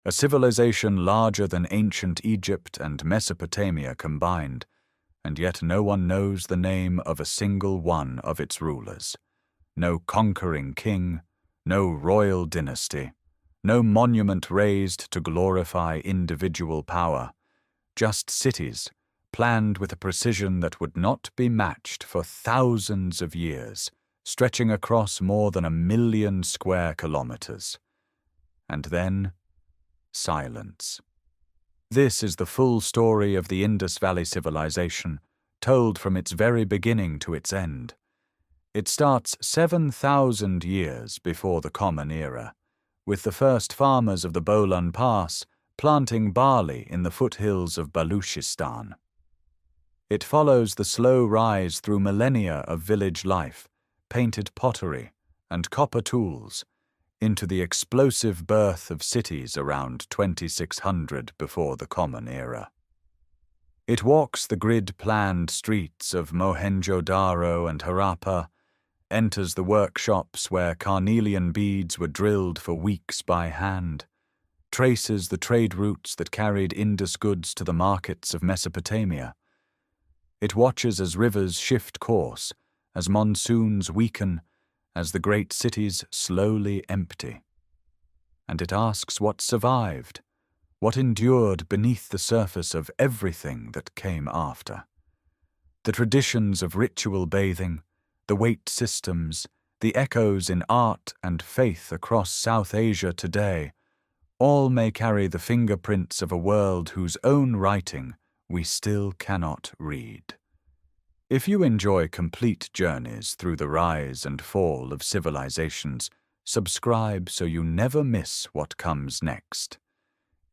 a civilization larger than ancient Egypt and Mesopotamia combined, and yet no one knows the name of a single one of its rulers. No conquering king, no royal dynasty, no monument raised to glorify individual power, just cities planned with a precision that would not be matched for thousands of years, stretching across more than 1,000,000 square kilometers. And then, silence. This is the full story of the Indus Valley Civilization, told from its very beginning to its end. It starts 7,000 years before the Common Era, with the first farmers of the Bolan Pass planting barley in the foothills of Balochistan. It follows the slow rise through millennia of village life, painted pottery, and copper tools, into the explosive birth of cities around 2600 before the Common Era. It walks the grid-planned streets of Mohenjo-daro and Harappa, enters the workshops where carnelian beads were drilled for weeks by hand, traces the trade routes that carried Indus goods to the markets of Mesopotamia. It watches as rivers shift course, as monsoons weaken, as the great cities slowly empty. And it asks what survived, what endured beneath the surface of everything that came after. The traditions of ritual bathing, the weight systems, the echoes in art and faith across South Asia today, all may carry the fingerprints of a world whose own writing we still cannot read. If you enjoy complete journeys through the rise and fall of civilizations, subscribe so you never miss what comes next.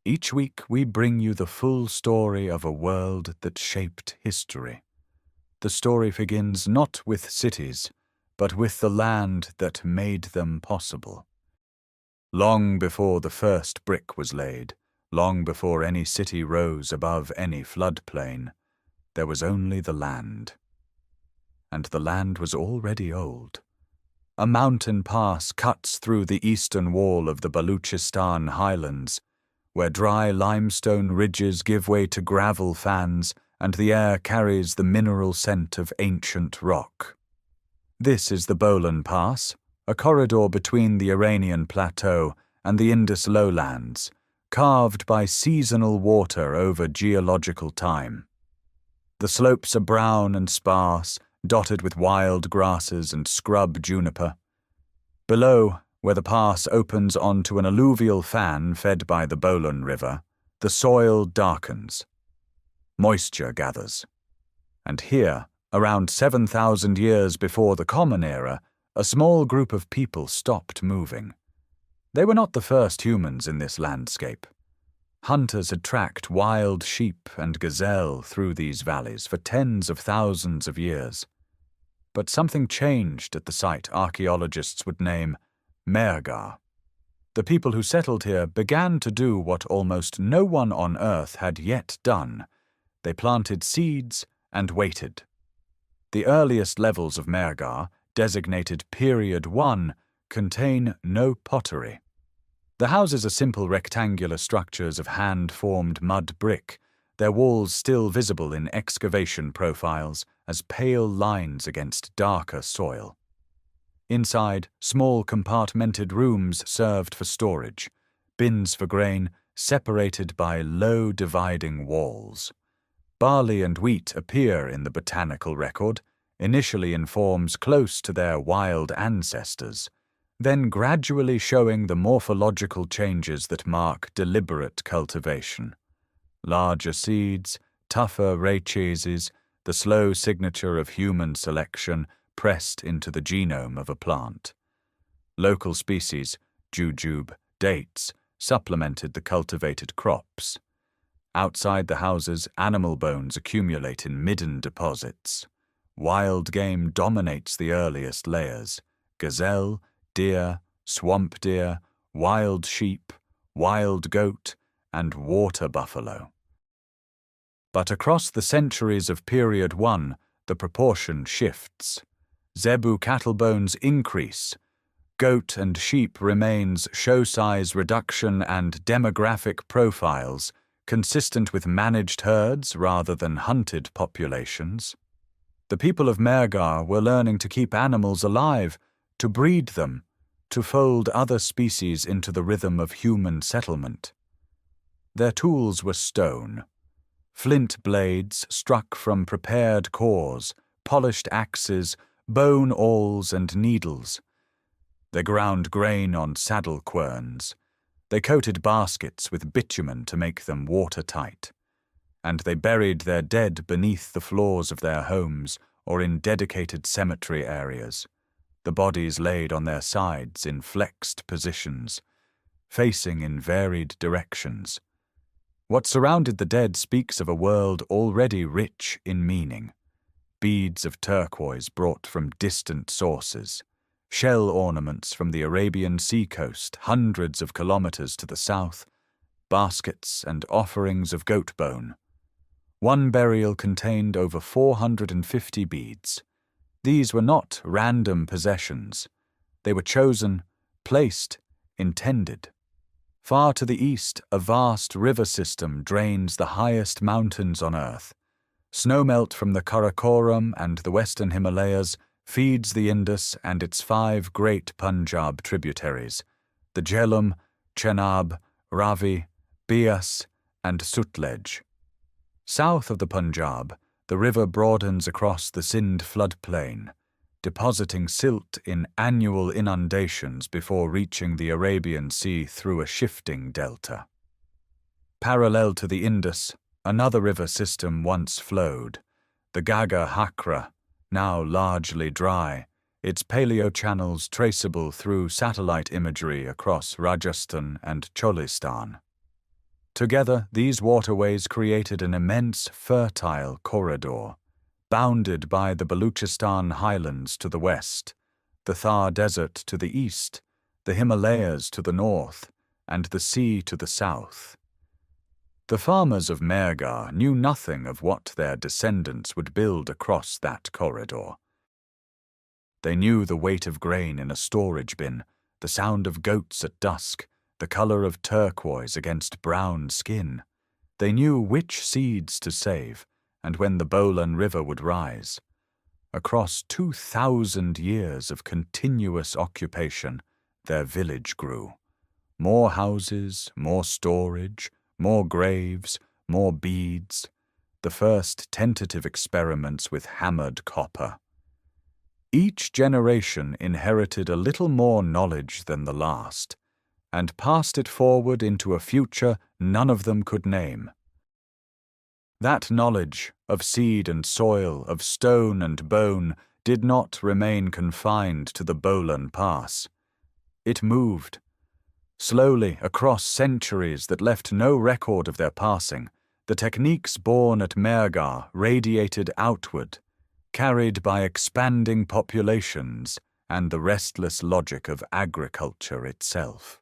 Each week we bring you the full story of a world that shaped history. The story begins not with cities, but with the land that made them possible. Long before the first brick was laid, long before any city rose above any floodplain, there was only the land. And the land was already old. A mountain pass cuts through the eastern wall of the Balochistan highlands, where dry limestone ridges give way to gravel fans, and the air carries the mineral scent of ancient rock. This is the Bolan Pass, a corridor between the Iranian Plateau and the Indus lowlands, carved by seasonal water over geological time. The slopes are brown and sparse, dotted with wild grasses and scrub juniper. Below, where the pass opens onto an alluvial fan fed by the Bolan River, the soil darkens. Moisture gathers. And here, around 7,000 years before the Common Era, a small group of people stopped moving. They were not the first humans in this landscape. Hunters had tracked wild sheep and gazelle through these valleys for tens of thousands of years. But something changed at the site archaeologists would name Mehrgar. The people who settled here began to do what almost no one on Earth had yet done. They planted seeds and waited. The earliest levels of Mehrgar, designated Period 1, contain no pottery. The houses are simple rectangular structures of hand-formed mud brick, their walls still visible in excavation profiles as pale lines against darker soil. Inside, small compartmented rooms served for storage, bins for grain separated by low dividing walls. Barley and wheat appear in the botanical record, initially in forms close to their wild ancestors, then gradually showing the morphological changes that mark deliberate cultivation. Larger seeds, tougher rachises, the slow signature of human selection pressed into the genome of a plant. Local species, jujube, dates, supplemented the cultivated crops. Outside the houses, animal bones accumulate in midden deposits. Wild game dominates the earliest layers: gazelle, deer, swamp deer, wild sheep, wild goat, and water buffalo. But across the centuries of Period 1, the proportion shifts. Zebu cattle bones increase. goat and sheep remains show size reduction and demographic profiles consistent with managed herds rather than hunted populations. The people of Mehrgar were learning to keep animals alive, to breed them, to fold other species into the rhythm of human settlement. Their tools were stone, flint blades struck from prepared cores, polished axes, bone awls and needles. They ground grain on saddle querns. They coated baskets with bitumen to make them watertight. And they buried their dead beneath the floors of their homes or in dedicated cemetery areas, the bodies laid on their sides in flexed positions, facing in varied directions. What surrounded the dead speaks of a world already rich in meaning. Beads of turquoise brought from distant sources, shell ornaments from the Arabian seacoast hundreds of kilometers to the south, baskets and offerings of goat bone. One burial contained over 450 beads. These were not random possessions. They were chosen, placed, intended. Far to the east, a vast river system drains the highest mountains on earth. Snowmelt from the Karakoram and the western Himalayas feeds the Indus and its 5 great Punjab tributaries, the Jhelum, Chenab, Ravi, Beas, and Sutlej. South of the Punjab, the river broadens across the Sindh floodplain, depositing silt in annual inundations before reaching the Arabian Sea through a shifting delta. Parallel to the Indus, another river system once flowed, the Ghaggar Hakra, now largely dry, its paleochannels traceable through satellite imagery across Rajasthan and Cholistan. Together, these waterways created an immense fertile corridor, bounded by the Balochistan highlands to the west, the Thar Desert to the east, the Himalayas to the north, and the sea to the south. The farmers of Mehrgar knew nothing of what their descendants would build across that corridor. They knew the weight of grain in a storage bin, the sound of goats at dusk, the color of turquoise against brown skin. They knew which seeds to save, and when the Bolan River would rise. Across 2,000 years of continuous occupation, their village grew. More houses, more storage, more graves, more beads, the first tentative experiments with hammered copper. Each generation inherited a little more knowledge than the last, and passed it forward into a future none of them could name. That knowledge of seed and soil, of stone and bone, did not remain confined to the Bolan Pass. It moved. Slowly, across centuries that left no record of their passing, the techniques born at Mehrgar radiated outward, carried by expanding populations and the restless logic of agriculture itself.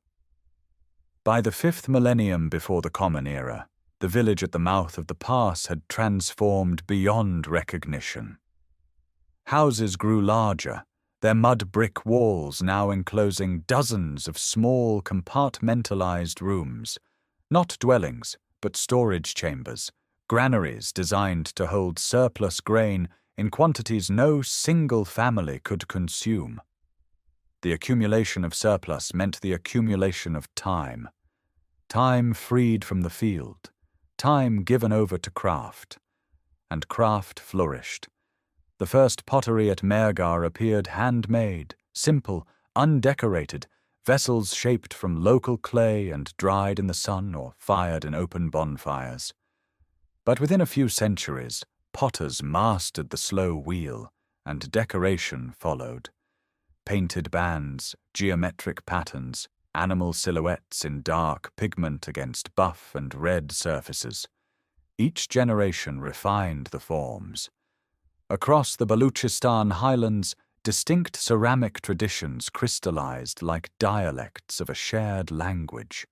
By the 5th millennium before the Common Era, the village at the mouth of the pass had transformed beyond recognition. Houses grew larger, their mud brick walls now enclosing dozens of small compartmentalized rooms, not dwellings, but storage chambers, granaries designed to hold surplus grain in quantities no single family could consume. The accumulation of surplus meant the accumulation of time. Time freed from the field, time given over to craft. And craft flourished. The first pottery at Mehrgar appeared handmade, simple, undecorated, vessels shaped from local clay and dried in the sun or fired in open bonfires. But within a few centuries, potters mastered the slow wheel, and decoration followed. Painted bands, geometric patterns, animal silhouettes in dark pigment against buff and red surfaces. Each generation refined the forms. Across the Balochistan highlands, distinct ceramic traditions crystallized like dialects of a shared language.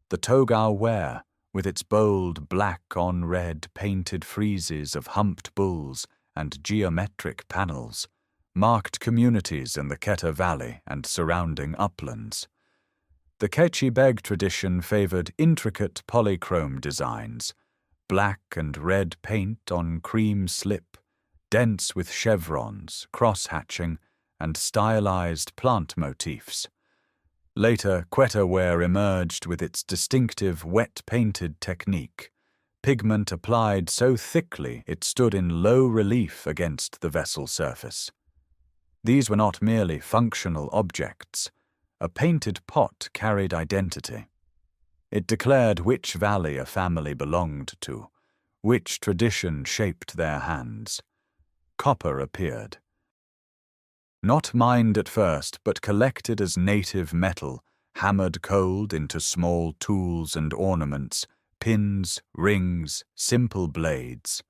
The Togau ware, with its bold black-on-red painted friezes of humped bulls and geometric panels, marked communities in the Quetta Valley and surrounding uplands. The Kechi Beg tradition favored intricate polychrome designs, black and red paint on cream slip, dense with chevrons, cross-hatching, and stylized plant motifs. Later, Quetta ware emerged with its distinctive wet-painted technique, pigment applied so thickly it stood in low relief against the vessel surface. These were not merely functional objects. A painted pot carried identity. It declared which valley a family belonged to, which tradition shaped their hands. Copper appeared. Not mined at first, but collected as native metal, hammered cold into small tools and ornaments, pins, rings, simple blades.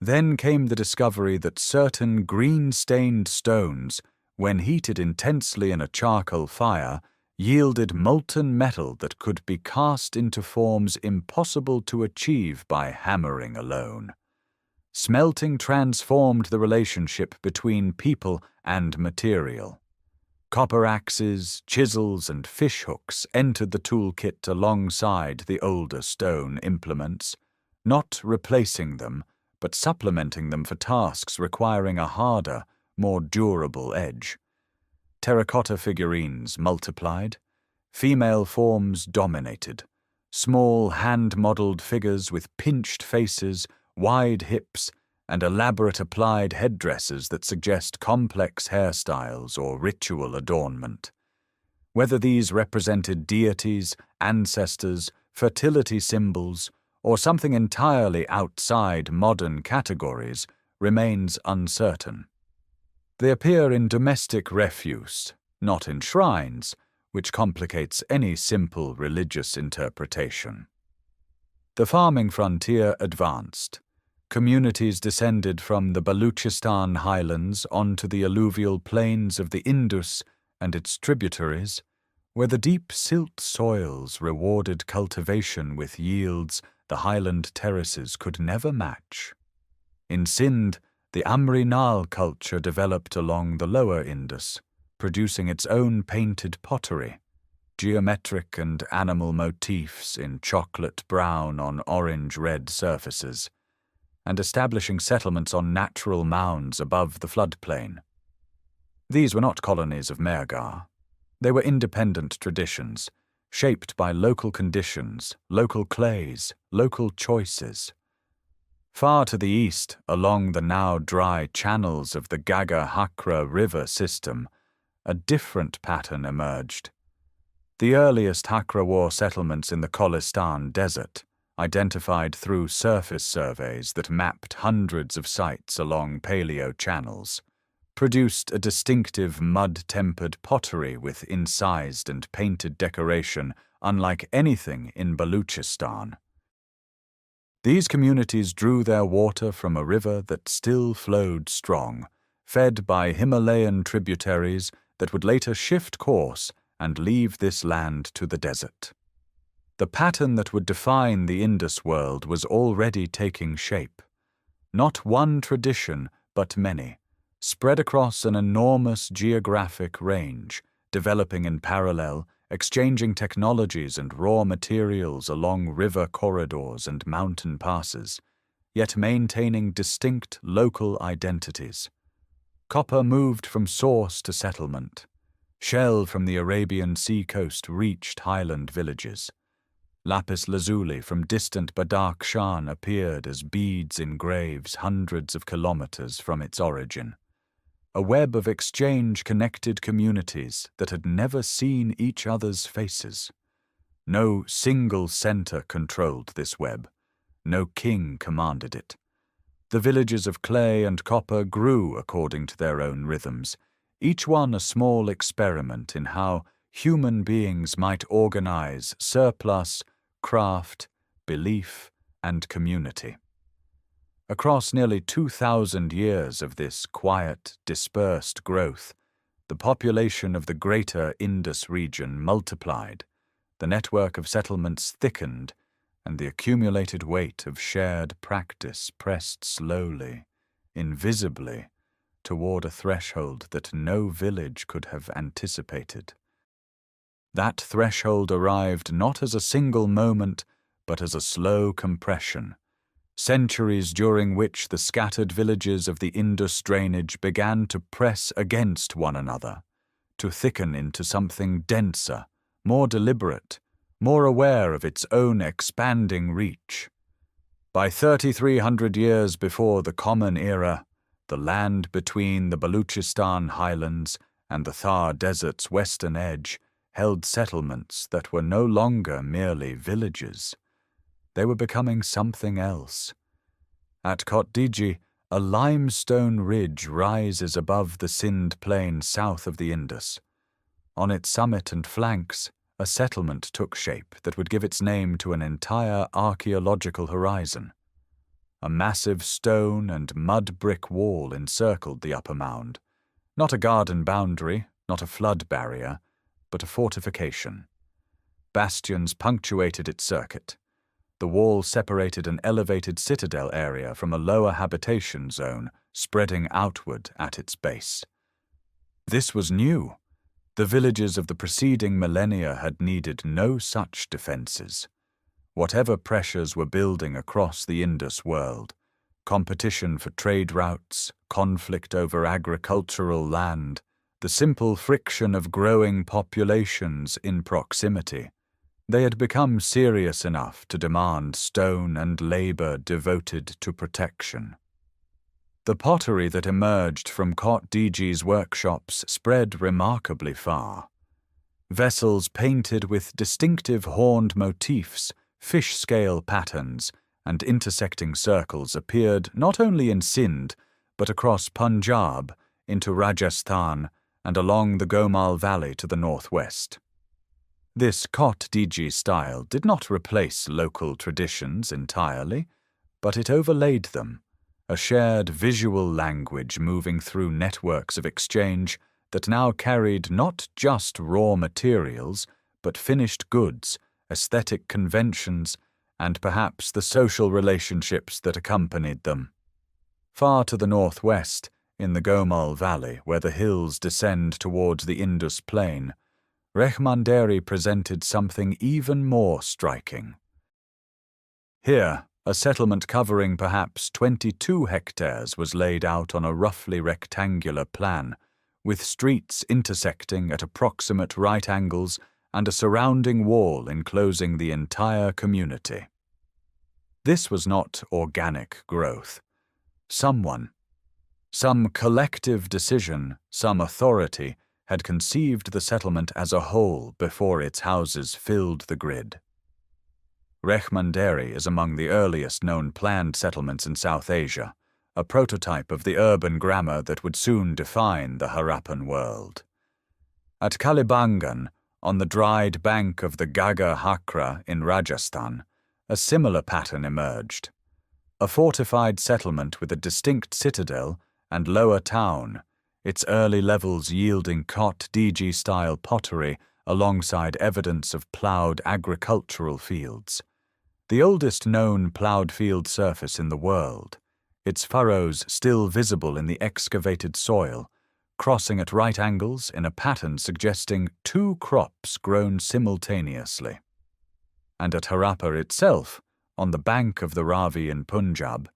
Then came the discovery that certain green-stained stones, when heated intensely in a charcoal fire, yielded molten metal that could be cast into forms impossible to achieve by hammering alone. Smelting transformed the relationship between people and material. Copper axes, chisels, and fishhooks entered the toolkit alongside the older stone implements, not replacing them, but supplementing them for tasks requiring a harder, more durable edge. Terracotta figurines multiplied. Female forms dominated. Small hand-modeled figures with pinched faces, wide hips, and elaborate applied headdresses that suggest complex hairstyles or ritual adornment. Whether these represented deities, ancestors, fertility symbols, or something entirely outside modern categories remains uncertain. They appear in domestic refuse, not in shrines, which complicates any simple religious interpretation. The farming frontier advanced. Communities descended from the Balochistan highlands onto the alluvial plains of the Indus and its tributaries, where the deep silt soils rewarded cultivation with yields the highland terraces could never match. In Sindh, the Amri-Nal culture developed along the lower Indus, producing its own painted pottery, geometric and animal motifs in chocolate brown on orange-red surfaces, and establishing settlements on natural mounds above the floodplain. These were not colonies of Mehrgar. They were independent traditions, shaped by local conditions, local clays, local choices. Far to the east, along the now dry channels of the Gaga-Hakra river system, a different pattern emerged. The earliest Hakra war settlements in the Kholistan desert, identified through surface surveys that mapped hundreds of sites along paleo channels, produced a distinctive mud-tempered pottery with incised and painted decoration unlike anything in Balochistan. These communities drew their water from a river that still flowed strong, fed by Himalayan tributaries that would later shift course and leave this land to the desert. The pattern that would define the Indus world was already taking shape. Not one tradition, but many, spread across an enormous geographic range, developing in parallel, exchanging technologies and raw materials along river corridors and mountain passes, yet maintaining distinct local identities. Copper moved from source to settlement. Shell from the Arabian Sea coast reached highland villages. Lapis lazuli from distant Badakhshan appeared as beads in graves hundreds of kilometers from its origin. A web of exchange connected communities that had never seen each other's faces. No single center controlled this web. No king commanded it. The villages of clay and copper grew according to their own rhythms, each one a small experiment in how human beings might organize surplus, craft, belief, and community. Across nearly 2,000 years of this quiet, dispersed growth, the population of the greater Indus region multiplied, the network of settlements thickened, and the accumulated weight of shared practice pressed slowly, invisibly, toward a threshold that no village could have anticipated. That threshold arrived not as a single moment, but as a slow compression, centuries during which the scattered villages of the Indus drainage began to press against one another, to thicken into something denser, more deliberate, more aware of its own expanding reach. By 3,300 years before the Common Era, the land between the Balochistan highlands and the Thar Desert's western edge held settlements that were no longer merely villages. They were becoming something else. At Kot Diji, a limestone ridge rises above the Sindh plain south of the Indus. On its summit and flanks, a settlement took shape that would give its name to an entire archaeological horizon. A massive stone and mud brick wall encircled the upper mound, not a garden boundary, not a flood barrier, but a fortification. Bastions punctuated its circuit. The wall separated an elevated citadel area from a lower habitation zone spreading outward at its base. This was new. The villages of the preceding millennia had needed no such defenses. Whatever pressures were building across the Indus world, competition for trade routes, conflict over agricultural land, the simple friction of growing populations in proximity, they had become serious enough to demand stone and labor devoted to protection. The pottery that emerged from Kot Diji's workshops spread remarkably far. Vessels painted with distinctive horned motifs, fish-scale patterns, and intersecting circles appeared not only in Sindh, but across Punjab, into Rajasthan, and along the Gomal Valley to the northwest. This Kot Diji style did not replace local traditions entirely, but it overlaid them, a shared visual language moving through networks of exchange that now carried not just raw materials, but finished goods, aesthetic conventions, and perhaps the social relationships that accompanied them. Far to the northwest, in the Gomal Valley, where the hills descend towards the Indus plain, Rehmanderi presented something even more striking. Here, a settlement covering perhaps 22 hectares was laid out on a roughly rectangular plan, with streets intersecting at approximate right angles and a surrounding wall enclosing the entire community. This was not organic growth. Some collective decision, some authority, had conceived the settlement as a whole before its houses filled the grid. Rehmanderi is among the earliest known planned settlements in South Asia, a prototype of the urban grammar that would soon define the Harappan world. At Kalibangan, on the dried bank of the Ghaggar Hakra in Rajasthan, a similar pattern emerged. A fortified settlement with a distinct citadel and lower town, its early levels yielding Kot Diji-style pottery alongside evidence of ploughed agricultural fields. The oldest known ploughed field surface in the world, its furrows still visible in the excavated soil, crossing at right angles in a pattern suggesting two crops grown simultaneously. And at Harappa itself, on the bank of the Ravi in Punjab,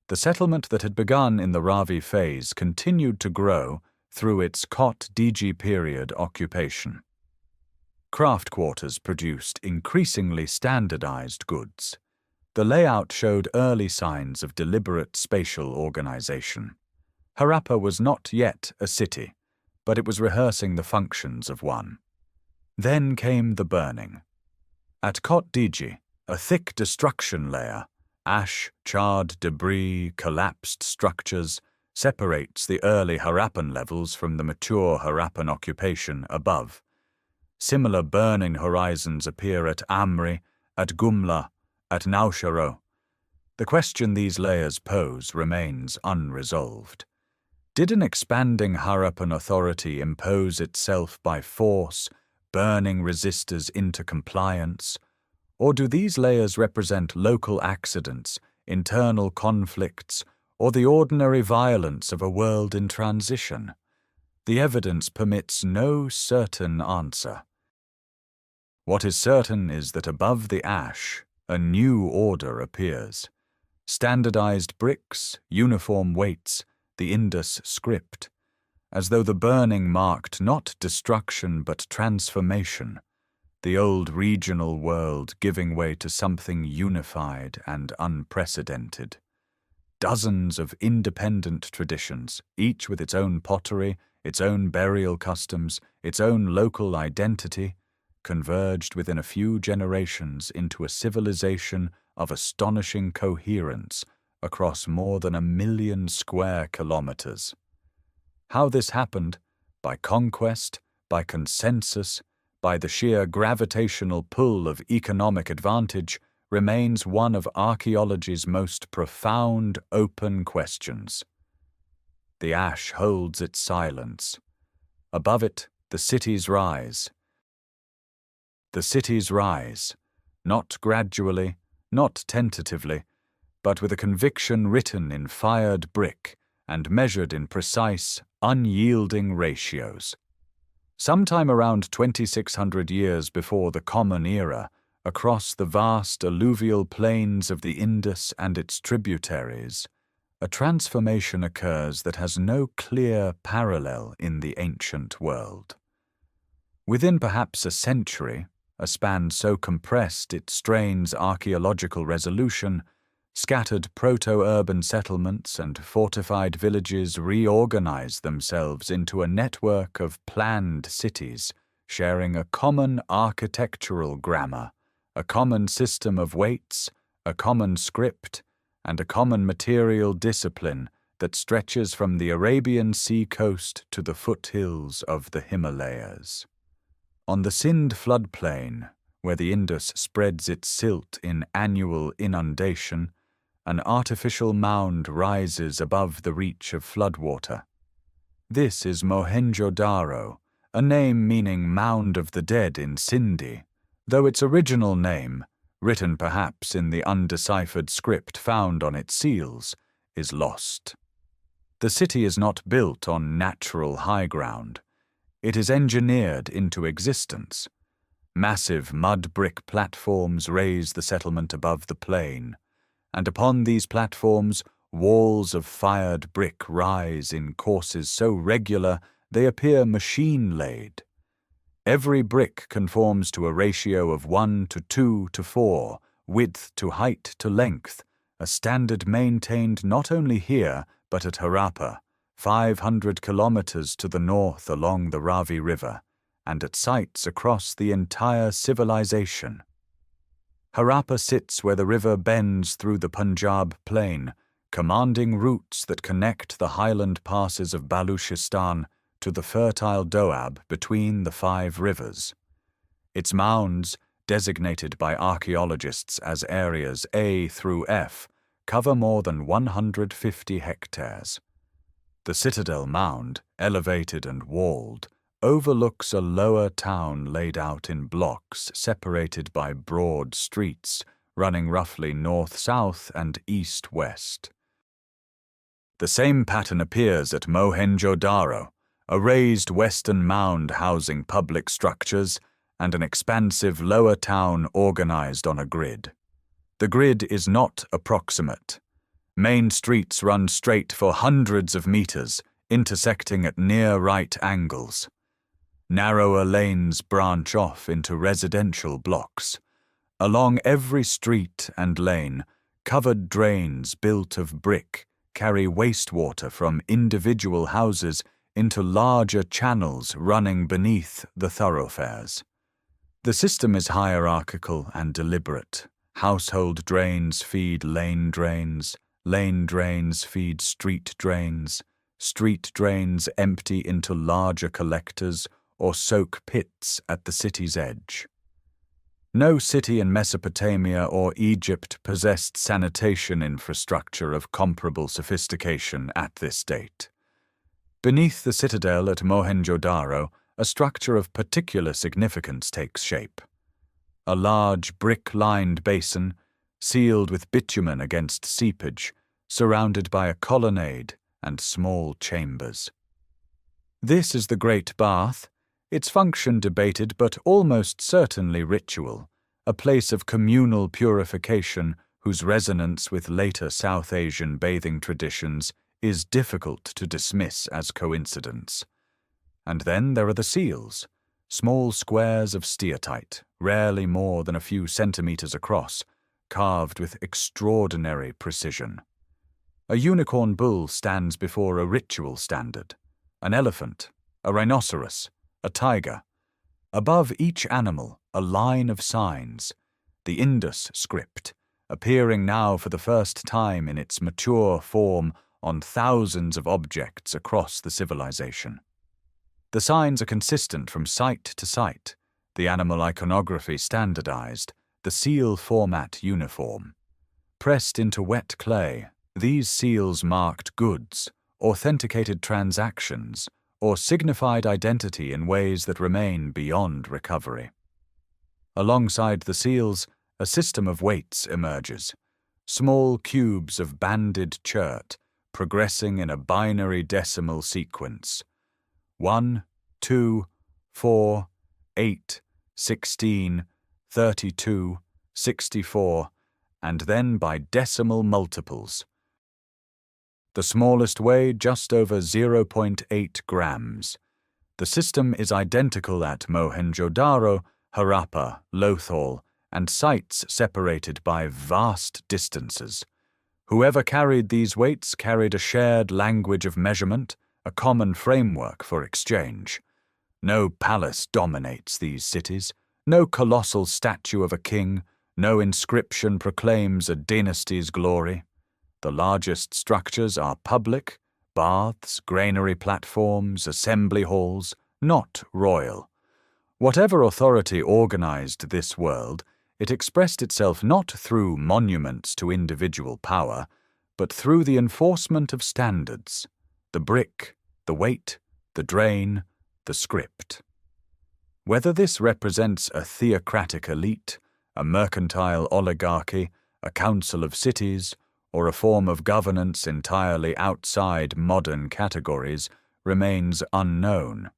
the settlement that had begun in the Ravi phase continued to grow through its Kot Diji period occupation. Craft quarters produced increasingly standardized goods. The layout showed early signs of deliberate spatial organization. Harappa was not yet a city, but it was rehearsing the functions of one. Then came the burning. At Kot Diji, a thick destruction layer, ash, charred debris, collapsed structures, separates the early Harappan levels from the mature Harappan occupation above. Similar burning horizons appear at Amri, at Gumla, at Nausharo. The question these layers pose remains unresolved. Did an expanding Harappan authority impose itself by force, burning resistors into compliance? Or do these layers represent local accidents, internal conflicts, or the ordinary violence of a world in transition? The evidence permits no certain answer. What is certain is that above the ash, a new order appears. Standardized bricks, uniform weights, the Indus script, as though the burning marked not destruction but transformation, the old regional world giving way to something unified and unprecedented. Dozens of independent traditions, each with its own pottery, its own burial customs, its own local identity, converged within a few generations into a civilization of astonishing coherence across more than 1 million square kilometers. How this happened, by conquest, by consensus, by the sheer gravitational pull of economic advantage, remains one of archaeology's most profound open questions. The ash holds its silence. Above it, the cities rise. The cities rise, not gradually, not tentatively, but with a conviction written in fired brick and measured in precise, unyielding ratios. Sometime around 2,600 years before the Common Era, across the vast alluvial plains of the Indus and its tributaries, a transformation occurs that has no clear parallel in the ancient world. Within perhaps a century, a span so compressed it strains archaeological resolution, scattered proto-urban settlements and fortified villages reorganize themselves into a network of planned cities, sharing a common architectural grammar, a common system of weights, a common script, and a common material discipline that stretches from the Arabian Sea coast to the foothills of the Himalayas. On the Sindh floodplain, where the Indus spreads its silt in annual inundation, an artificial mound rises above the reach of floodwater. This is Mohenjo-daro, a name meaning Mound of the Dead in Sindhi, though its original name, written perhaps in the undeciphered script found on its seals, is lost. The city is not built on natural high ground. It is engineered into existence. Massive mud brick platforms raise the settlement above the plain, and upon these platforms walls of fired brick rise in courses so regular they appear machine-laid. Every brick conforms to a ratio of 1 to 2 to 4, width to height to length, a standard maintained not only here but at Harappa, 500 kilometers to the north along the Ravi River, and at sites across the entire civilization. Harappa sits where the river bends through the Punjab plain, commanding routes that connect the highland passes of Balochistan to the fertile Doab between the 5 rivers. Its mounds, designated by archaeologists as areas A through F, cover more than 150 hectares. The citadel mound, elevated and walled, overlooks a lower town laid out in blocks separated by broad streets running roughly north-south and east-west. The same pattern appears at Mohenjo-daro, a raised western mound housing public structures and an expansive lower town organized on a grid. The grid is not approximate. Main streets run straight for hundreds of meters, intersecting at near right angles. Narrower lanes branch off into residential blocks. Along every street and lane, covered drains built of brick carry wastewater from individual houses into larger channels running beneath the thoroughfares. The system is hierarchical and deliberate. Household drains feed lane drains feed street drains empty into larger collectors or soak pits at the city's edge. No city in Mesopotamia or Egypt possessed sanitation infrastructure of comparable sophistication at this date. Beneath the citadel at Mohenjo-daro, a structure of particular significance takes shape. A large brick-lined basin, sealed with bitumen against seepage, surrounded by a colonnade and small chambers. This is the Great Bath, its function debated but almost certainly ritual, a place of communal purification whose resonance with later South Asian bathing traditions is difficult to dismiss as coincidence. And then there are the seals, small squares of steatite, rarely more than a few centimeters across, carved with extraordinary precision. A unicorn bull stands before a ritual standard, an elephant, a rhinoceros, a tiger. Above each animal, a line of signs, the Indus script, appearing now for the first time in its mature form on thousands of objects across the civilization. The signs are consistent from site to site, the animal iconography standardized, the seal format uniform. Pressed into wet clay, these seals marked goods, authenticated transactions, or signified identity in ways that remain beyond recovery. Alongside the seals, a system of weights emerges, small cubes of banded chert, progressing in a binary decimal sequence. 1, 2, 4, 8, 16, 32, 64, and then by decimal multiples. The smallest weigh just over 0.8 grams. The system is identical at Mohenjo-daro, Harappa, Lothal, and sites separated by vast distances. Whoever carried these weights carried a shared language of measurement, a common framework for exchange. No palace dominates these cities, no colossal statue of a king, no inscription proclaims a dynasty's glory. The largest structures are public, baths, granary platforms, assembly halls, not royal. Whatever authority organized this world, it expressed itself not through monuments to individual power, but through the enforcement of standards, the brick, the weight, the drain, the script. Whether this represents a theocratic elite, a mercantile oligarchy, a council of cities, or a form of governance entirely outside modern categories, remains unknown.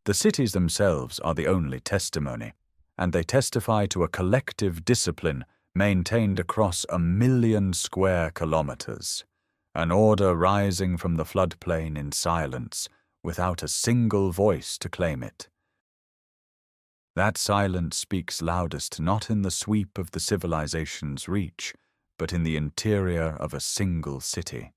The cities themselves are the only testimony, and they testify to a collective discipline maintained across 1 million square kilometers, an order rising from the floodplain in silence, without a single voice to claim it. That silence speaks loudest not in the sweep of the civilization's reach, but in the interior of a single city,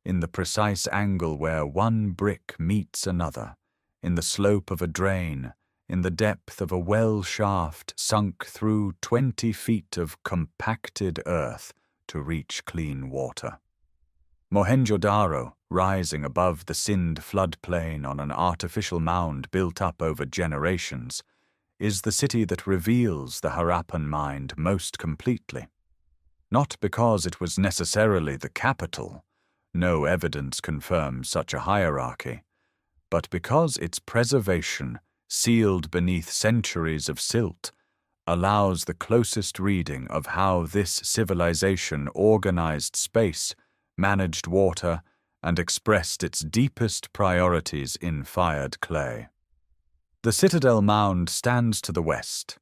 in the precise angle where one brick meets another, in the slope of a drain, in the depth of a well shaft sunk through 20 feet of compacted earth to reach clean water. Mohenjo-daro, rising above the Sindh floodplain on an artificial mound built up over generations, is the city that reveals the Harappan mind most completely. Not because it was necessarily the capital, no evidence confirms such a hierarchy, but because its preservation, sealed beneath centuries of silt, allows the closest reading of how this civilization organized space, managed water, and expressed its deepest priorities in fired clay. The citadel mound stands to the west,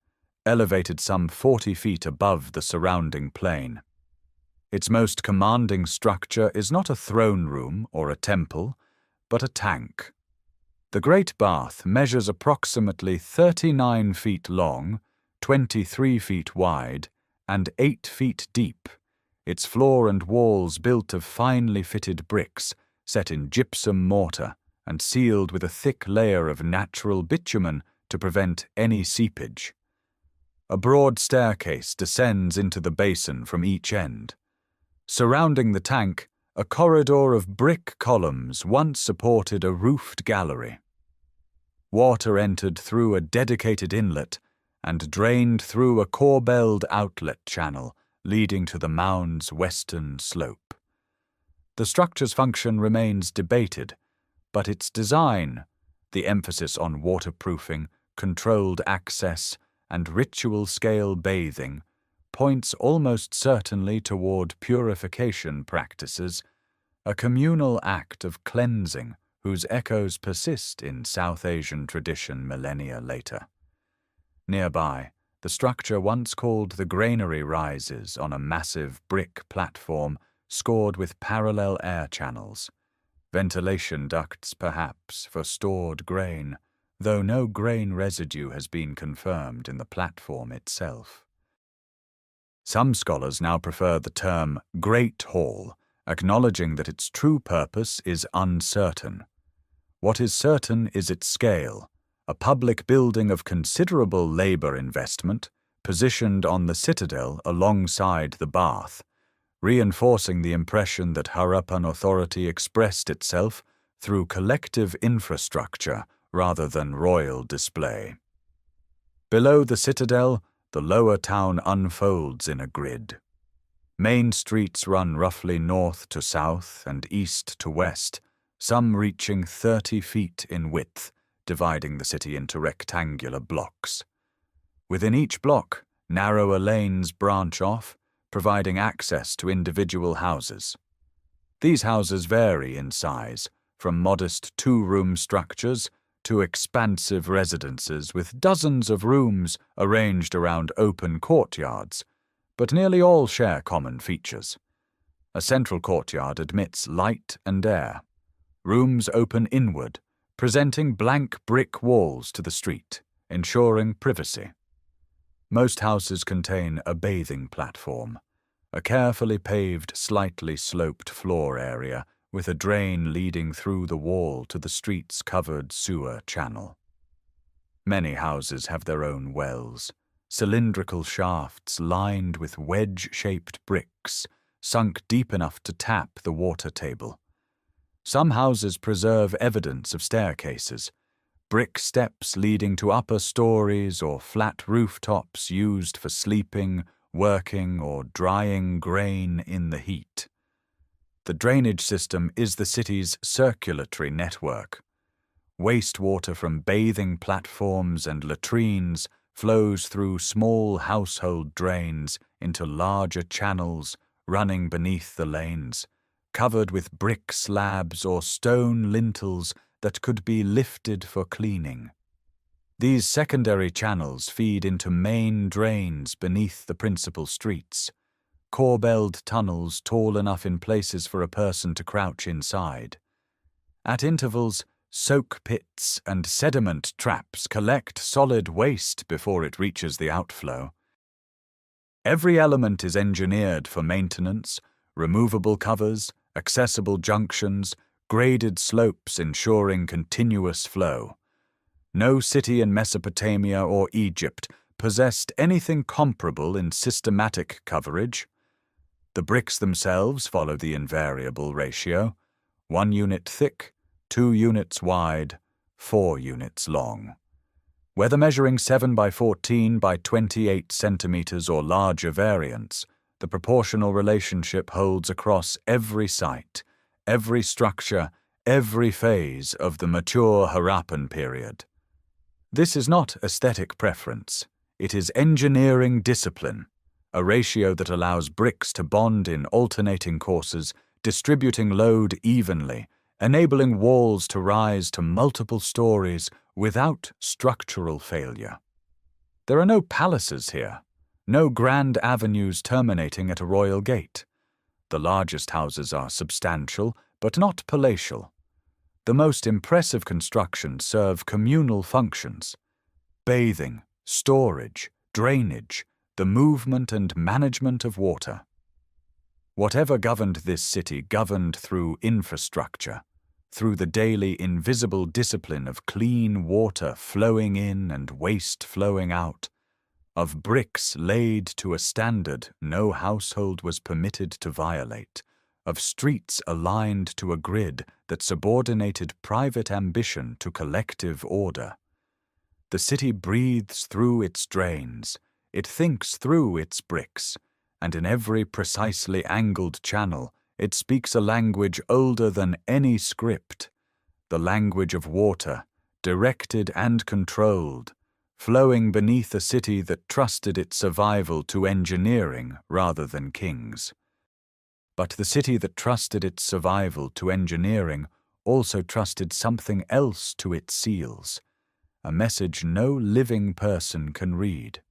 elevated some 40 feet above the surrounding plain. Its most commanding structure is not a throne room or a temple, but a tank. The Great Bath measures approximately 39 feet long, 23 feet wide, and 8 feet deep, its floor and walls built of finely fitted bricks set in gypsum mortar and sealed with a thick layer of natural bitumen to prevent any seepage. A broad staircase descends into the basin from each end. Surrounding the tank, a corridor of brick columns once supported a roofed gallery. Water entered through a dedicated inlet and drained through a corbelled outlet channel leading to the mound's western slope. The structure's function remains debated, but its design, the emphasis on waterproofing, controlled access, and ritual-scale bathing, points almost certainly toward purification practices, a communal act of cleansing whose echoes persist in South Asian tradition millennia later. Nearby, the structure once called the granary rises on a massive brick platform scored with parallel air channels. Ventilation ducts, perhaps, for stored grain, though no grain residue has been confirmed in the platform itself. Some scholars now prefer the term Great Hall, acknowledging that its true purpose is uncertain. What is certain is its scale, a public building of considerable labor investment, positioned on the citadel alongside the bath, reinforcing the impression that Harappan authority expressed itself through collective infrastructure rather than royal display. Below the citadel, the lower town unfolds in a grid. Main streets run roughly north to south and east to west, some reaching 30 feet in width, dividing the city into rectangular blocks. Within each block, narrower lanes branch off, providing access to individual houses. These houses vary in size, from modest two-room structures to expansive residences with dozens of rooms arranged around open courtyards, but nearly all share common features. A central courtyard admits light and air. Rooms open inward, presenting blank brick walls to the street, ensuring privacy. Most houses contain a bathing platform, a carefully paved, slightly sloped floor area with a drain leading through the wall to the street's covered sewer channel. Many houses have their own wells, cylindrical shafts lined with wedge-shaped bricks, sunk deep enough to tap the water table. Some houses preserve evidence of staircases, brick steps leading to upper stories or flat rooftops used for sleeping, working, or drying grain in the heat. The drainage system is the city's circulatory network. Wastewater from bathing platforms and latrines flows through small household drains into larger channels running beneath the lanes, covered with brick slabs or stone lintels that could be lifted for cleaning. These secondary channels feed into main drains beneath the principal streets, corbelled tunnels tall enough in places for a person to crouch inside. At intervals, soak pits and sediment traps collect solid waste before it reaches the outflow. Every element is engineered for maintenance: removable covers, accessible junctions, graded slopes ensuring continuous flow. No city in Mesopotamia or Egypt possessed anything comparable in systematic coverage. The bricks themselves follow the invariable ratio: 1 unit thick, 2 units wide, 4 units long. Whether measuring 7 by 14 by 28 centimeters or larger variants, the proportional relationship holds across every site, every structure, every phase of the mature Harappan period. This is not aesthetic preference. It is engineering discipline, a ratio that allows bricks to bond in alternating courses, distributing load evenly, enabling walls to rise to multiple stories without structural failure. There are no palaces here, no grand avenues terminating at a royal gate. The largest houses are substantial, but not palatial. The most impressive constructions serve communal functions: bathing, storage, drainage, the movement and management of water. Whatever governed this city governed through infrastructure, through the daily invisible discipline of clean water flowing in and waste flowing out, of bricks laid to a standard no household was permitted to violate, of streets aligned to a grid that subordinated private ambition to collective order. The city breathes through its drains, it thinks through its bricks, and in every precisely angled channel it speaks a language older than any script, the language of water, directed and controlled, flowing beneath a city that trusted its survival to engineering rather than kings. But the city that trusted its survival to engineering also trusted something else to its seals, a message no living person can read.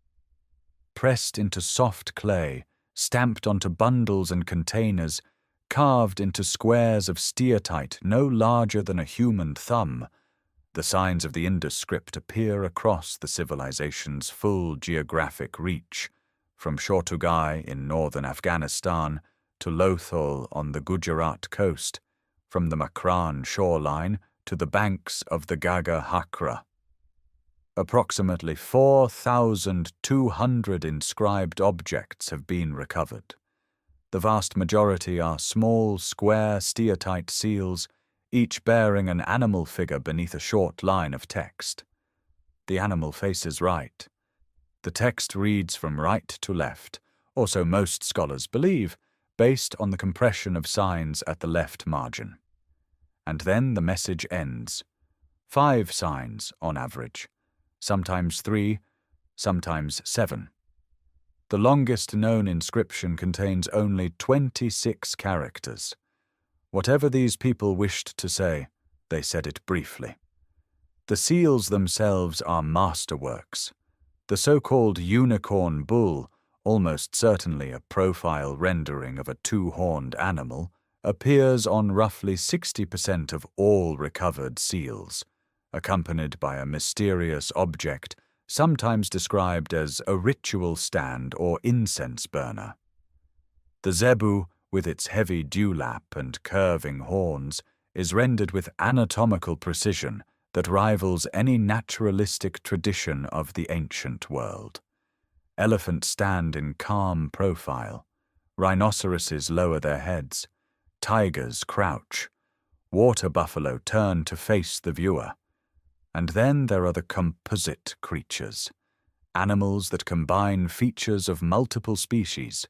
Pressed into soft clay, stamped onto bundles and containers, carved into squares of steatite no larger than a human thumb, the signs of the Indus script appear across the civilization's full geographic reach, from Shortugai in northern Afghanistan to Lothal on the Gujarat coast, from the Makran shoreline to the banks of the Gaga Hakra. Approximately 4,200 inscribed objects have been recovered. The vast majority are small, square steatite seals, each bearing an animal figure beneath a short line of text. The animal faces right. The text reads from right to left, or so most scholars believe, based on the compression of signs at the left margin. And then the message ends. 5 signs on average, sometimes 3, sometimes 7. The longest known inscription contains only 26 characters. Whatever these people wished to say, they said it briefly. The seals themselves are masterworks. The so-called unicorn bull, almost certainly a profile rendering of a 2-horned animal, appears on roughly 60% of all recovered seals, accompanied by a mysterious object, sometimes described as a ritual stand or incense burner. The zebu, with its heavy dewlap and curving horns, is rendered with anatomical precision that rivals any naturalistic tradition of the ancient world. Elephants stand in calm profile, rhinoceroses lower their heads, tigers crouch, water buffalo turn to face the viewer. And then there are the composite creatures, animals that combine features of multiple species,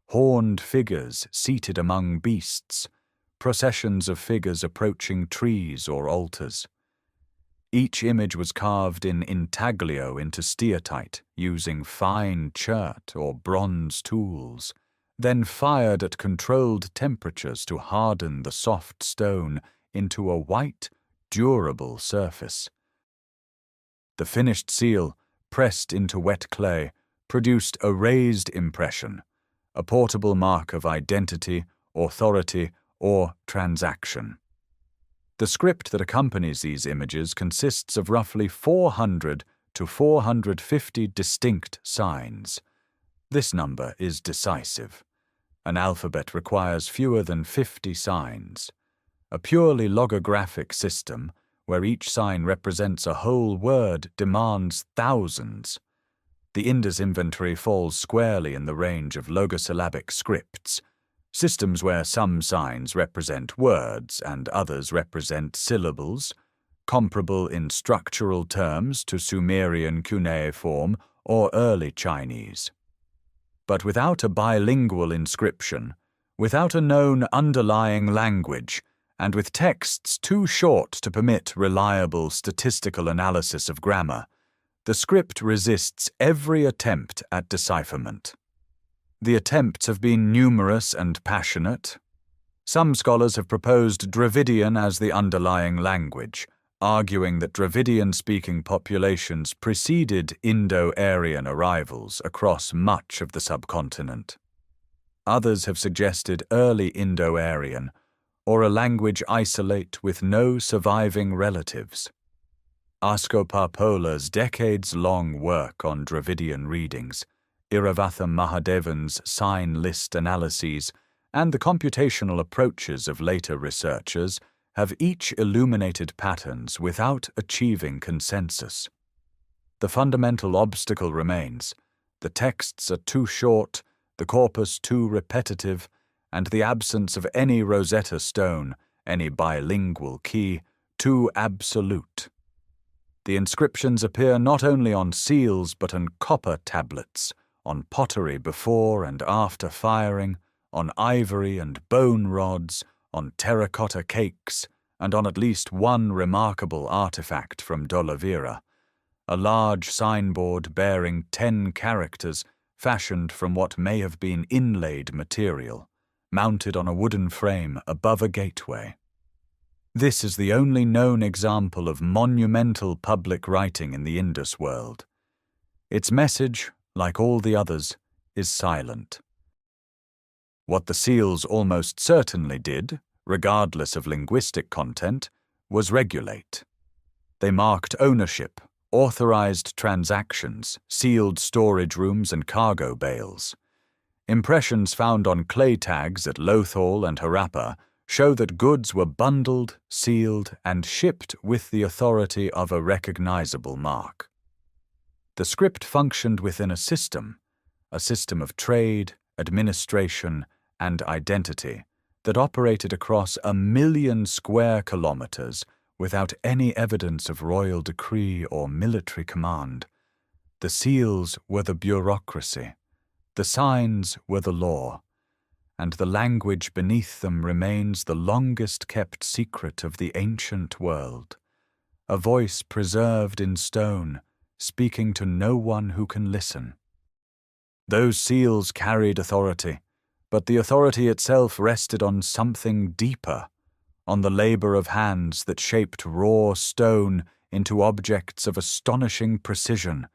horned figures seated among beasts, processions of figures approaching trees or altars. Each image was carved in intaglio into steatite using fine chert or bronze tools, then fired at controlled temperatures to harden the soft stone into a white, durable surface. The finished seal, pressed into wet clay, produced a raised impression, a portable mark of identity, authority, or transaction. The script that accompanies these images consists of roughly 400 to 450 distinct signs. This number is decisive. An alphabet requires fewer than 50 signs. A purely logographic system, where each sign represents a whole word, demands thousands. The Indus inventory falls squarely in the range of logosyllabic scripts, systems where some signs represent words and others represent syllables, comparable in structural terms to Sumerian cuneiform or early Chinese. But without a bilingual inscription, without a known underlying language, and with texts too short to permit reliable statistical analysis of grammar, the script resists every attempt at decipherment. The attempts have been numerous and passionate. Some scholars have proposed Dravidian as the underlying language, arguing that Dravidian-speaking populations preceded Indo-Aryan arrivals across much of the subcontinent. Others have suggested early Indo-Aryan, or a language isolate with no surviving relatives. Asko Parpola's decades-long work on Dravidian readings, Iravatham Mahadevan's sign list analyses, and the computational approaches of later researchers have each illuminated patterns without achieving consensus. The fundamental obstacle remains: the texts are too short, the corpus too repetitive, and the absence of any Rosetta Stone, any bilingual key, too absolute. The inscriptions appear not only on seals but on copper tablets, on pottery before and after firing, on ivory and bone rods, on terracotta cakes, and on at least one remarkable artifact from Dolavira, a large signboard bearing 10 characters fashioned from what may have been inlaid material, mounted on a wooden frame above a gateway. This is the only known example of monumental public writing in the Indus world. Its message, like all the others, is silent. What the seals almost certainly did, regardless of linguistic content, was regulate. They marked ownership, authorized transactions, sealed storage rooms and cargo bales. Impressions found on clay tags at Lothal and Harappa show that goods were bundled, sealed, and shipped with the authority of a recognizable mark. The script functioned within a system of trade, administration, and identity that operated across 1 million square kilometers without any evidence of royal decree or military command. The seals were the bureaucracy, the signs were the law, and the language beneath them remains the longest-kept secret of the ancient world, a voice preserved in stone, speaking to no one who can listen. Those seals carried authority, but the authority itself rested on something deeper, on the labor of hands that shaped raw stone into objects of astonishing precision,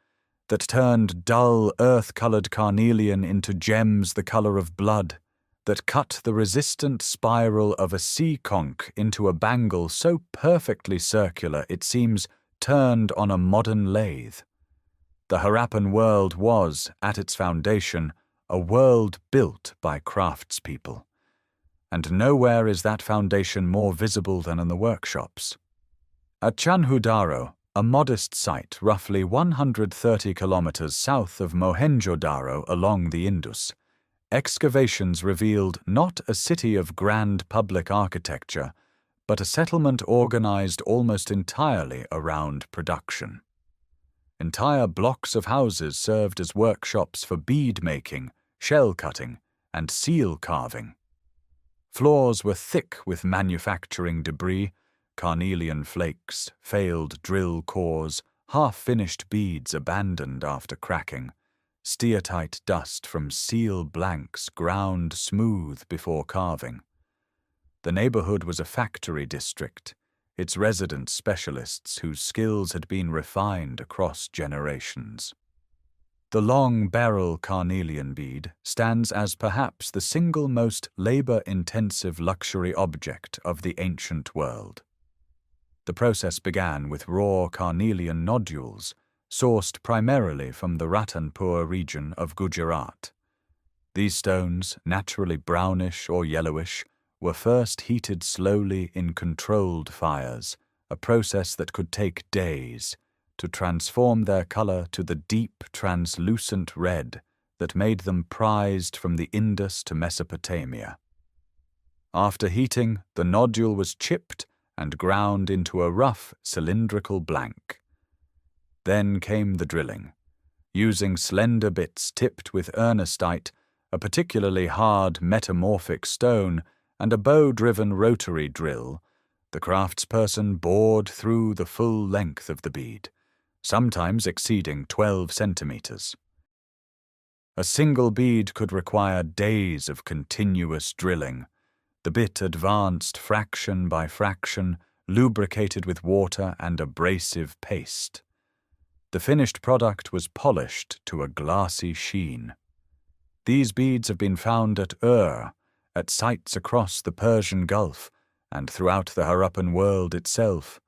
that turned dull earth-colored carnelian into gems the color of blood, that cut the resistant spiral of a sea conch into a bangle so perfectly circular it seems turned on a modern lathe. The Harappan world was, at its foundation, a world built by craftspeople, and nowhere is that foundation more visible than in the workshops. At Mohenjo-daro, a modest site roughly 130 kilometers south of Mohenjo-daro along the Indus, excavations revealed not a city of grand public architecture, but a settlement organized almost entirely around production. Entire blocks of houses served as workshops for bead-making, shell-cutting, and seal carving. Floors were thick with manufacturing debris, carnelian flakes, failed drill cores, half-finished beads abandoned after cracking, steatite dust from seal blanks ground smooth before carving. The neighborhood was a factory district, its resident specialists whose skills had been refined across generations. The long barrel carnelian bead stands as perhaps the single most labor-intensive luxury object of the ancient world. The process began with raw carnelian nodules, sourced primarily from the Ratanpur region of Gujarat. These stones, naturally brownish or yellowish, were first heated slowly in controlled fires, a process that could take days, to transform their color to the deep, translucent red that made them prized from the Indus to Mesopotamia. After heating, the nodule was chipped and ground into a rough, cylindrical blank. Then came the drilling. Using slender bits tipped with earnestite, a particularly hard metamorphic stone, and a bow-driven rotary drill, the craftsperson bored through the full length of the bead, sometimes exceeding 12 centimeters. A single bead could require days of continuous drilling. The bit advanced fraction by fraction, lubricated with water and abrasive paste. The finished product was polished to a glassy sheen. These beads have been found at at sites across the Persian Gulf and throughout the Harappan world itself,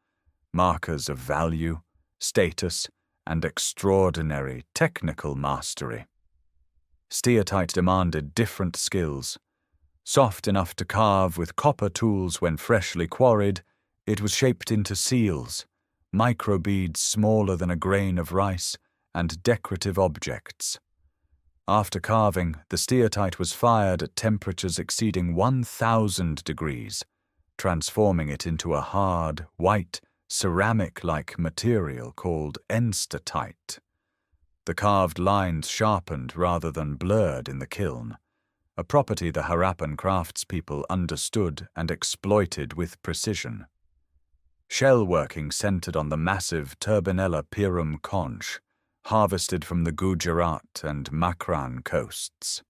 markers of value, status, and extraordinary technical mastery. Steatite demanded different skills. Soft enough to carve with copper tools when freshly quarried, it was shaped into seals, microbeads smaller than a grain of rice, and decorative objects. After carving, the steatite was fired at temperatures exceeding 1,000 degrees, transforming it into a hard, white, ceramic-like material called enstatite. The carved lines sharpened rather than blurred in the kiln, a property the Harappan craftspeople understood and exploited with precision. Shell working centered on the massive Turbinella pirum conch, harvested from the Gujarat and Makran coasts.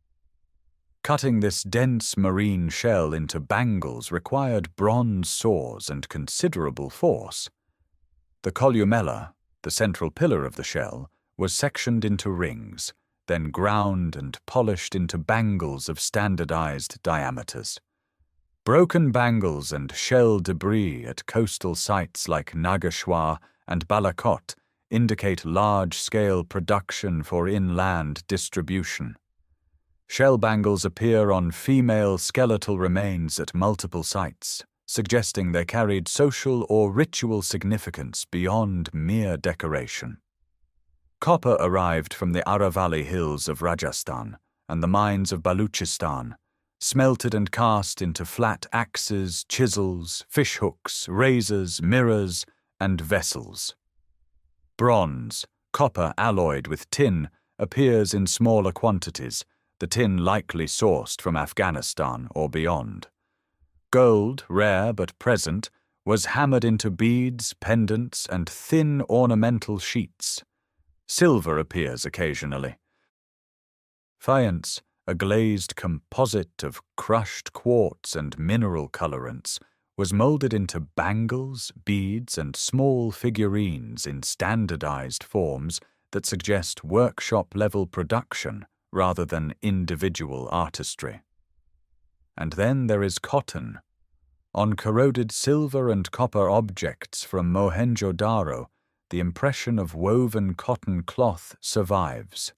Cutting this dense marine shell into bangles required bronze saws and considerable force. The columella, the central pillar of the shell, was sectioned into rings, then ground and polished into bangles of standardized diameters. Broken bangles and shell debris at coastal sites like Nagashwar and Balakot indicate large-scale production for inland distribution. Shell bangles appear on female skeletal remains at multiple sites, suggesting they carried social or ritual significance beyond mere decoration. Copper arrived from the Aravalli hills of Rajasthan and the mines of Balochistan, smelted and cast into flat axes, chisels, fishhooks, razors, mirrors, and vessels. Bronze, copper alloyed with tin, appears in smaller quantities, the tin likely sourced from Afghanistan or beyond. Gold, rare but present, was hammered into beads, pendants, and thin ornamental sheets. Silver appears occasionally. Faience, a glazed composite of crushed quartz and mineral colorants, was molded into bangles, beads, and small figurines in standardized forms that suggest workshop-level production rather than individual artistry. And then there is cotton. On corroded silver and copper objects from Mohenjo-daro, the impression of woven cotton cloth survives,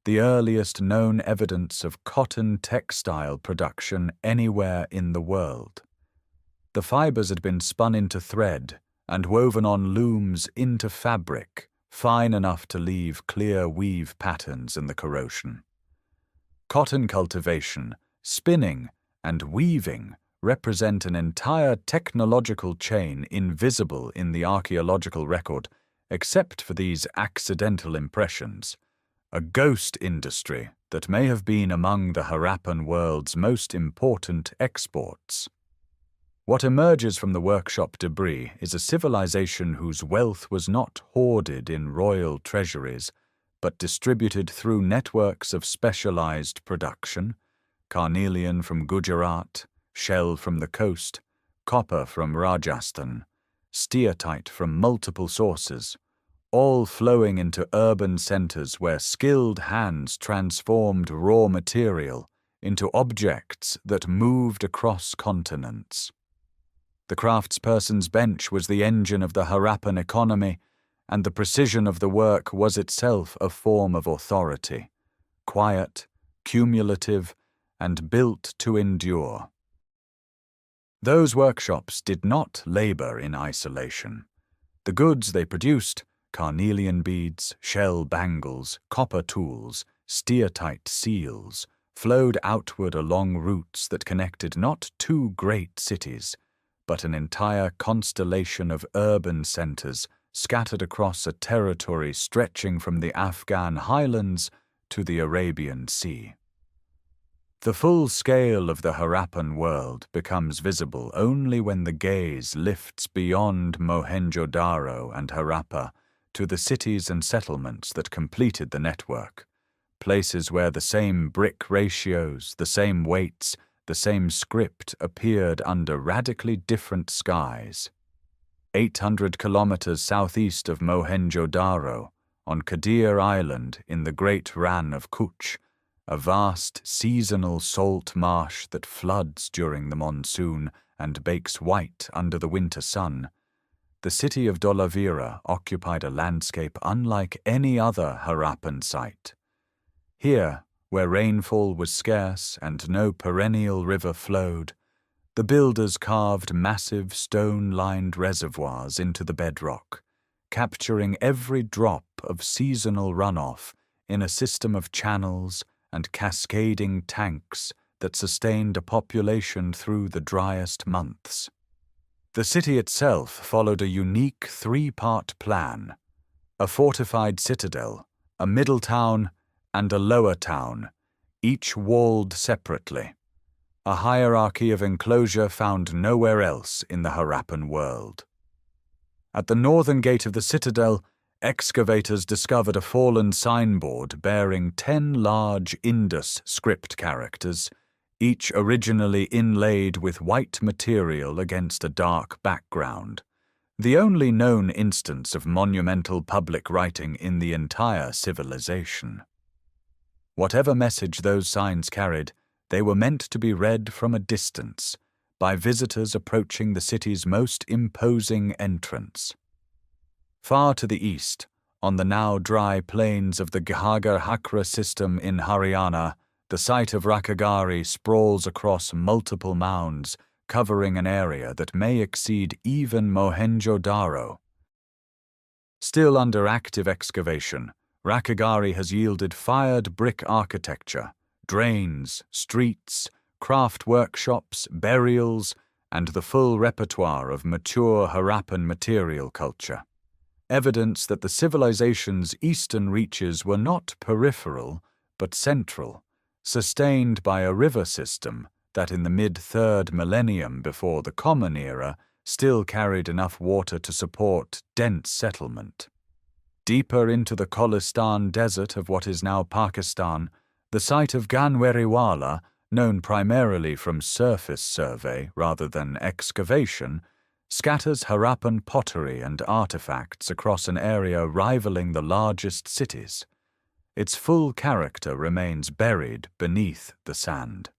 the earliest known evidence of cotton textile production anywhere in the world. The fibers had been spun into thread and woven on looms into fabric, fine enough to leave clear weave patterns in the corrosion. Cotton cultivation, spinning, and weaving represent an entire technological chain invisible in the archaeological record, except for these accidental impressions, a ghost industry that may have been among the Harappan world's most important exports. What emerges from the workshop debris is a civilization whose wealth was not hoarded in royal treasuries, but distributed through networks of specialized production: carnelian from Gujarat, shell from the coast, copper from Rajasthan, steatite from multiple sources, all flowing into urban centers where skilled hands transformed raw material into objects that moved across continents. The craftsperson's bench was the engine of the Harappan economy, and the precision of the work was itself a form of authority, quiet, cumulative, and built to endure. Those workshops did not labor in isolation. The goods they produced, carnelian beads, shell bangles, copper tools, steatite seals, flowed outward along routes that connected not two great cities, but an entire constellation of urban centers scattered across a territory stretching from the Afghan highlands to the Arabian Sea. The full scale of the Harappan world becomes visible only when the gaze lifts beyond Mohenjo-daro and Harappa to the cities and settlements that completed the network, places where the same brick ratios, the same weights, the same script appeared under radically different skies. 800 kilometers southeast of Mohenjo-daro, on Kadir Island in the Great Rann of Kutch, a vast seasonal salt marsh that floods during the monsoon and bakes white under the winter sun, the city of Dholavira occupied a landscape unlike any other Harappan site. Here, where rainfall was scarce and no perennial river flowed, the builders carved massive stone-lined reservoirs into the bedrock, capturing every drop of seasonal runoff in a system of channels and cascading tanks that sustained a population through the driest months. The city itself followed a unique three-part plan: a fortified citadel, a middle town, and a lower town, each walled separately, a hierarchy of enclosure found nowhere else in the Harappan world. At the northern gate of the citadel, excavators discovered a fallen signboard bearing 10 large Indus script characters, each originally inlaid with white material against a dark background, the only known instance of monumental public writing in the entire civilization. Whatever message those signs carried, they were meant to be read from a distance, by visitors approaching the city's most imposing entrance. Far to the east, on the now dry plains of the Ghaggar-Hakra system in Haryana, the site of Rakhigarhi sprawls across multiple mounds, covering an area that may exceed even Mohenjo-daro. Still under active excavation, Rakhigarhi has yielded fired brick architecture, drains, streets, craft workshops, burials, and the full repertoire of mature Harappan material culture. Evidence that the civilization's eastern reaches were not peripheral, but central, sustained by a river system that in the mid-3rd millennium before the Common Era still carried enough water to support dense settlement. Deeper into the Balochistan desert of what is now Pakistan, the site of Ganweriwala, known primarily from surface survey rather than excavation, scatters Harappan pottery and artifacts across an area rivaling the largest cities. Its full character remains buried beneath the sand.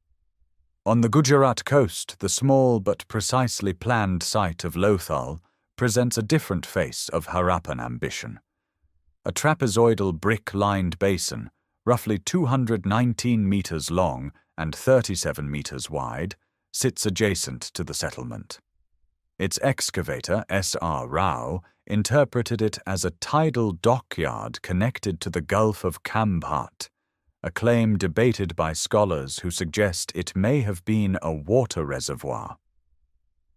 On the Gujarat coast, the small but precisely planned site of Lothal presents a different face of Harappan ambition. A trapezoidal brick-lined basin, roughly 219 meters long and 37 meters wide, sits adjacent to the settlement. Its excavator, S.R. Rao, interpreted it as a tidal dockyard connected to the Gulf of Khambhat, a claim debated by scholars who suggest it may have been a water reservoir.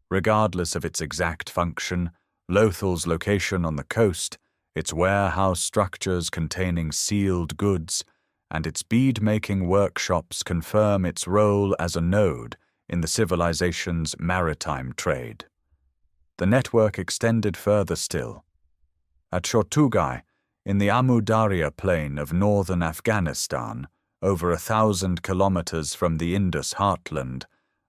Regardless of its exact function, Lothal's location on the coast, its warehouse structures containing sealed goods, and its bead-making workshops confirm its role as a node in the civilization's maritime trade. The network extended further still. At Shortugai, in the Amu Darya plain of northern Afghanistan, over 1,000 kilometers from the Indus heartland,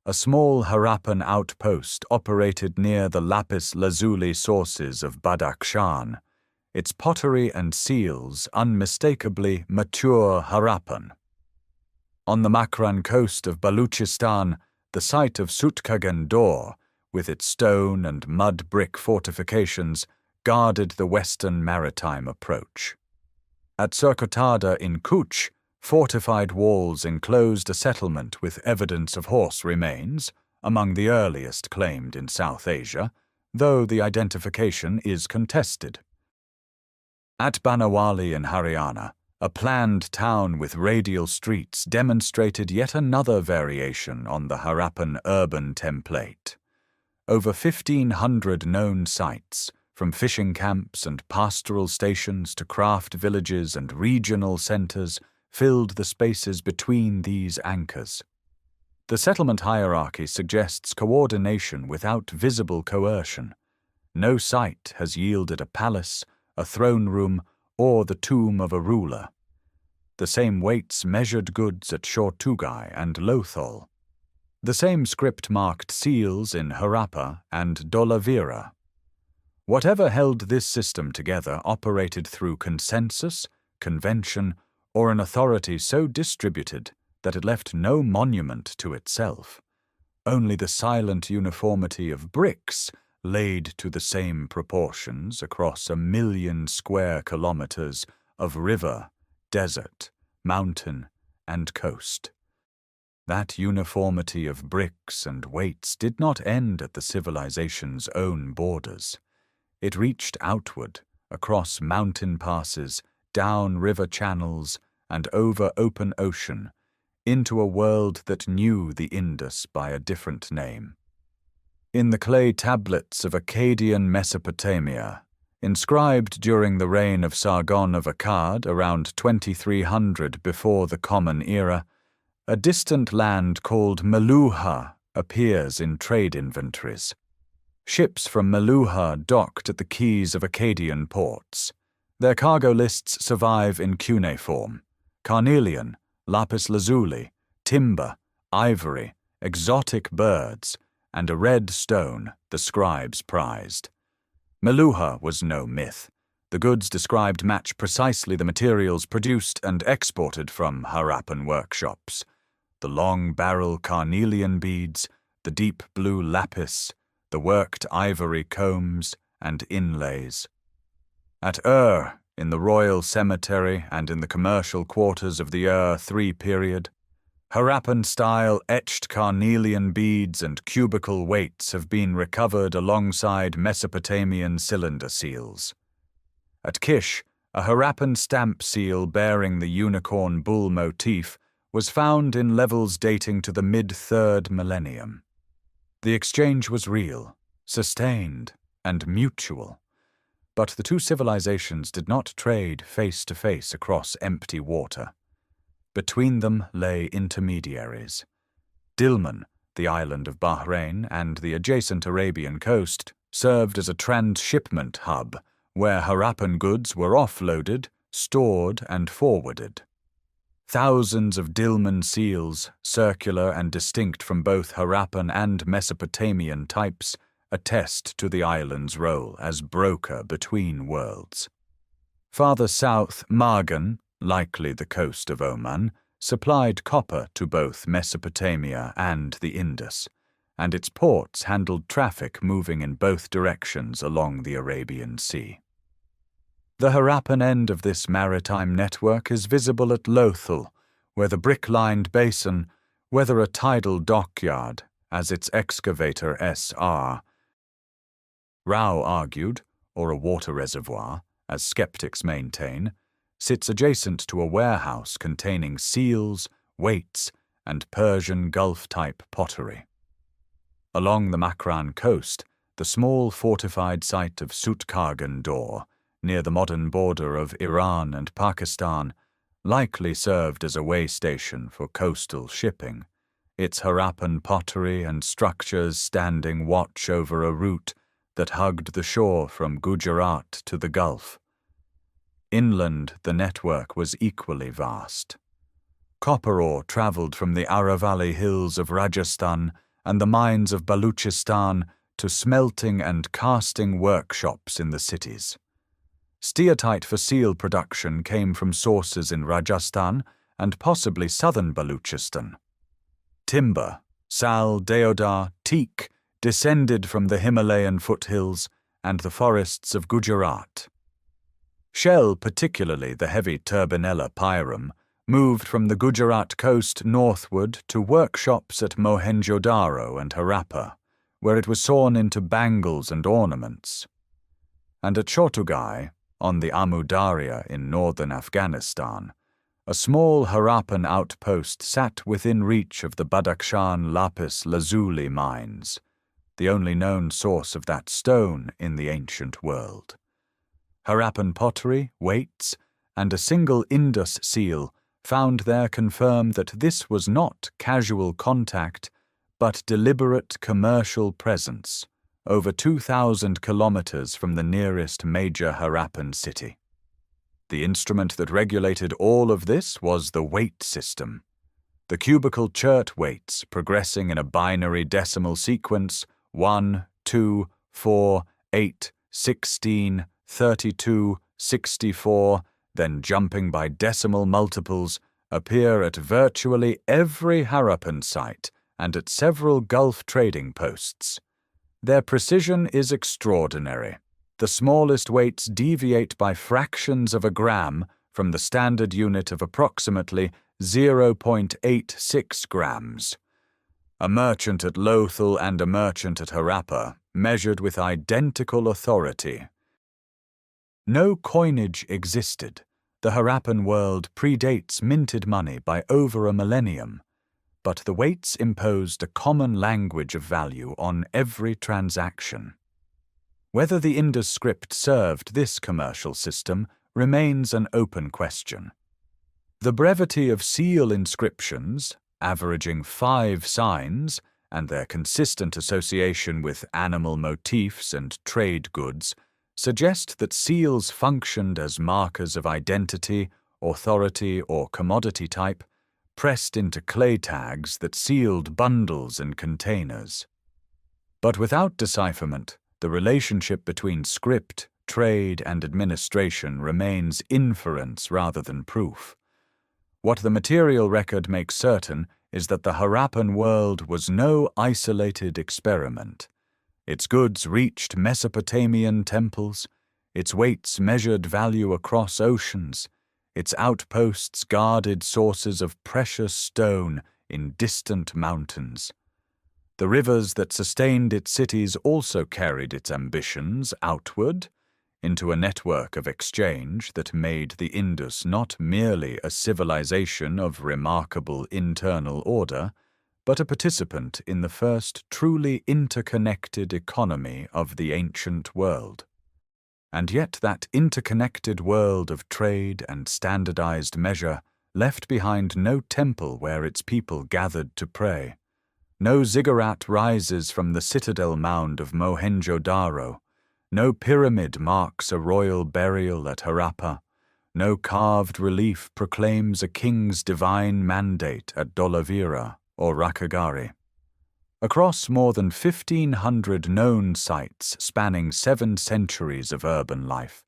a small Harappan outpost operated near the lapis lazuli sources of Badakhshan, its pottery and seals unmistakably mature Harappan. On the Makran coast of Balochistan, the site of Sutkagan Dor, with its stone and mud brick fortifications, guarded the western maritime approach. At Surkotada in Kutch, fortified walls enclosed a settlement with evidence of horse remains, among the earliest claimed in South Asia, though the identification is contested. At Banawali in Haryana, a planned town with radial streets demonstrated yet another variation on the Harappan urban template. Over 1,500 known sites, from fishing camps and pastoral stations to craft villages and regional centers, filled the spaces between these anchors. The settlement hierarchy suggests coordination without visible coercion. No site has yielded a palace, a throne room, or the tomb of a ruler. The same weights measured goods at Shortugai and Lothal. The same script-marked seals in Harappa and Dholavira. Whatever held this system together operated through consensus, convention, or an authority so distributed that it left no monument to itself. Only the silent uniformity of bricks laid to the same proportions across 1,000,000 square kilometers of river, desert, mountain, and coast. That uniformity of bricks and weights did not end at the civilization's own borders. It reached outward, across mountain passes, down river channels, and over open ocean, into a world that knew the Indus by a different name. In the clay tablets of Akkadian Mesopotamia, inscribed during the reign of Sargon of Akkad around 2300 before the Common Era, a distant land called Meluha appears in trade inventories. Ships from Meluha docked at the quays of Akkadian ports. Their cargo lists survive in cuneiform: carnelian, lapis lazuli, timber, ivory, exotic birds, and a red stone the scribes prized. Meluha was no myth. The goods described match precisely the materials produced and exported from Harappan workshops: the long barrel carnelian beads, the deep blue lapis, the worked ivory combs and inlays. At in the royal cemetery and in the commercial quarters of the III period, Harappan-style etched carnelian beads and cubical weights have been recovered alongside Mesopotamian cylinder seals. At Kish, a Harappan stamp seal bearing the unicorn bull motif was found in levels dating to the mid-3rd millennium. The exchange was real, sustained, and mutual. But the two civilizations did not trade face-to-face across empty water. Between them lay intermediaries. Dilmun, the island of Bahrain, and the adjacent Arabian coast served as a transshipment hub where Harappan goods were offloaded, stored, and forwarded. Thousands of Dilmun seals, circular and distinct from both Harappan and Mesopotamian types, attest to the island's role as broker between worlds. Farther south, Margan, likely the coast of Oman, supplied copper to both Mesopotamia and the Indus, and its ports handled traffic moving in both directions along the Arabian Sea. The Harappan end of this maritime network is visible at Lothal, where the brick-lined basin, whether a tidal dockyard, as its excavator S.R. Rao argued, or a water reservoir, as skeptics maintain, sits adjacent to a warehouse containing seals, weights, and Persian Gulf-type pottery. Along the Makran coast, the small fortified site of Sutkargan Dor, near the modern border of Iran and Pakistan, likely served as a way station for coastal shipping, its Harappan pottery and structures standing watch over a route that hugged the shore from Gujarat to the Gulf. Inland, the network was equally vast. Copper ore traveled from the Aravalli hills of Rajasthan and the mines of Balochistan to smelting and casting workshops in the cities. Steatite for seal production came from sources in Rajasthan and possibly southern Balochistan. Timber, sal, deodar, teak descended from the Himalayan foothills and the forests of Gujarat. Shell, particularly the heavy Turbinella pyrum, moved from the Gujarat coast northward to workshops at Mohenjo-daro and Harappa, where it was sawn into bangles and ornaments. And at Chotugai, on the Amu Darya in northern Afghanistan, a small Harappan outpost sat within reach of the Badakhshan lapis lazuli mines, the only known source of that stone in the ancient world. Harappan pottery, weights, and a single Indus seal found there confirm that this was not casual contact, but deliberate commercial presence, over 2,000 kilometers from the nearest major Harappan city. The instrument that regulated all of this was the weight system. The cubical chert weights progressing in a binary decimal sequence 1, 2, 4, 8, 16, 32, 64, then jumping by decimal multiples, appear at virtually every Harappan site and at several Gulf trading posts. Their precision is extraordinary. The smallest weights deviate by fractions of a gram from the standard unit of approximately 0.86 grams. A merchant at Lothal and a merchant at Harappa measured with identical authority. No coinage existed. The Harappan world predates minted money by over a millennium, but the weights imposed a common language of value on every transaction. Whether the Indus script served this commercial system remains an open question. The brevity of seal inscriptions, averaging 5 signs, and their consistent association with animal motifs and trade goods suggest that seals functioned as markers of identity, authority, or commodity type, pressed into clay tags that sealed bundles and containers. But without decipherment, the relationship between script, trade, and administration remains inference rather than proof. What the material record makes certain is that the Harappan world was no isolated experiment. Its goods reached Mesopotamian temples, its weights measured value across oceans, its outposts guarded sources of precious stone in distant mountains. The rivers that sustained its cities also carried its ambitions outward, into a network of exchange that made the Indus not merely a civilization of remarkable internal order, but a participant in the first truly interconnected economy of the ancient world. And yet that interconnected world of trade and standardized measure left behind no temple where its people gathered to pray. No ziggurat rises from the citadel mound of Mohenjo-daro. No pyramid marks a royal burial at Harappa. No carved relief proclaims a king's divine mandate at Dholavira or Rakagari. Across more than 1,500 known sites spanning 7 centuries of urban life,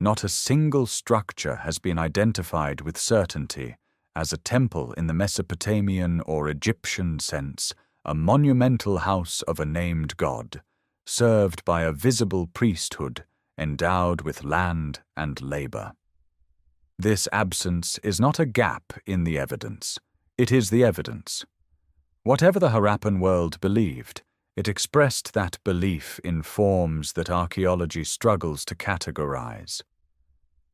not a single structure has been identified with certainty as a temple in the Mesopotamian or Egyptian sense, a monumental house of a named god, served by a visible priesthood endowed with land and labor. This absence is not a gap in the evidence, it is the evidence. Whatever the Harappan world believed, it expressed that belief in forms that archaeology struggles to categorize.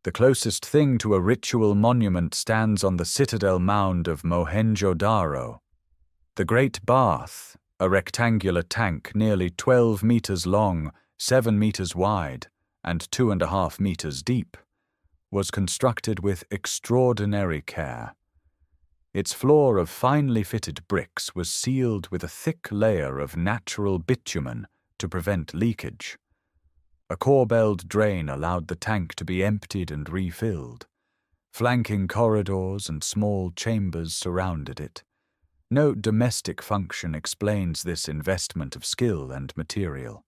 The closest thing to a ritual monument stands on the citadel mound of Mohenjo-daro. The Great Bath, a rectangular tank nearly 12 meters long, 7 meters wide, and 2.5 meters deep, was constructed with extraordinary care. Its floor of finely fitted bricks was sealed with a thick layer of natural bitumen to prevent leakage. A corbelled drain allowed the tank to be emptied and refilled. Flanking corridors and small chambers surrounded it. No domestic function explains this investment of skill and material.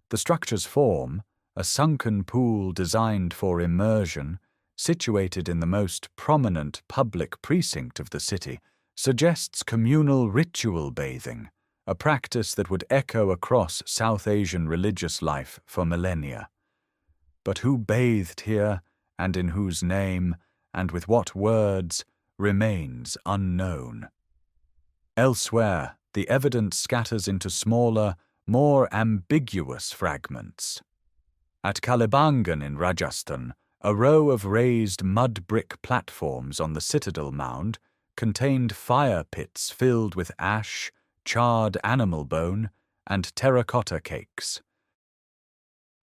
The structure's form, a sunken pool designed for immersion, situated in the most prominent public precinct of the city, suggests communal ritual bathing, a practice that would echo across South Asian religious life for millennia. But who bathed here, and in whose name, and with what words, remains unknown. Elsewhere, the evidence scatters into smaller, more ambiguous fragments. At Kalibangan in Rajasthan, a row of raised mud brick platforms on the citadel mound contained fire pits filled with ash, charred animal bone, and terracotta cakes.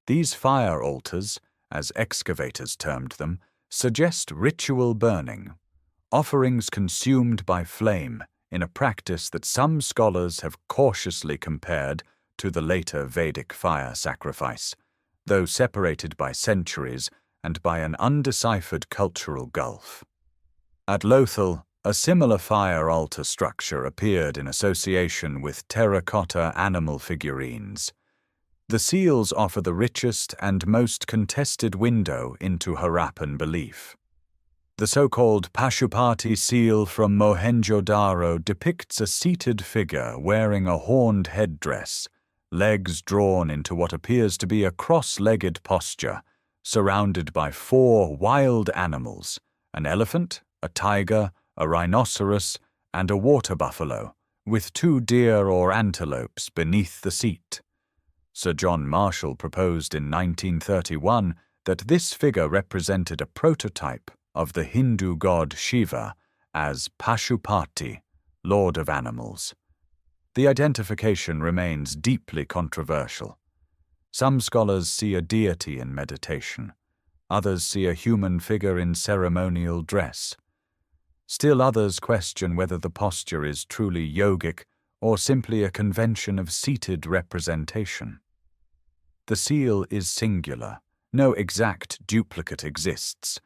These fire altars, as excavators termed them, suggest ritual burning, offerings consumed by flame in a practice that some scholars have cautiously compared to the later Vedic fire sacrifice, though separated by centuries and by an undeciphered cultural gulf. At Lothal, a similar fire altar structure appeared in association with terracotta animal figurines. The seals offer the richest and most contested window into Harappan belief. The so-called Pashupati seal from Mohenjo-daro depicts a seated figure wearing a horned headdress, legs drawn into what appears to be a cross-legged posture, surrounded by 4 wild animals, an elephant, a tiger, a rhinoceros, and a water buffalo, with 2 deer or antelopes beneath the seat. Sir John Marshall proposed in 1931 that this figure represented a prototype of the Hindu god Shiva as Pashupati, Lord of Animals. The identification remains deeply controversial. Some scholars see a deity in meditation. Others see a human figure in ceremonial dress. Still others question whether the posture is truly yogic or simply a convention of seated representation. The seal is singular, no exact duplicate exists,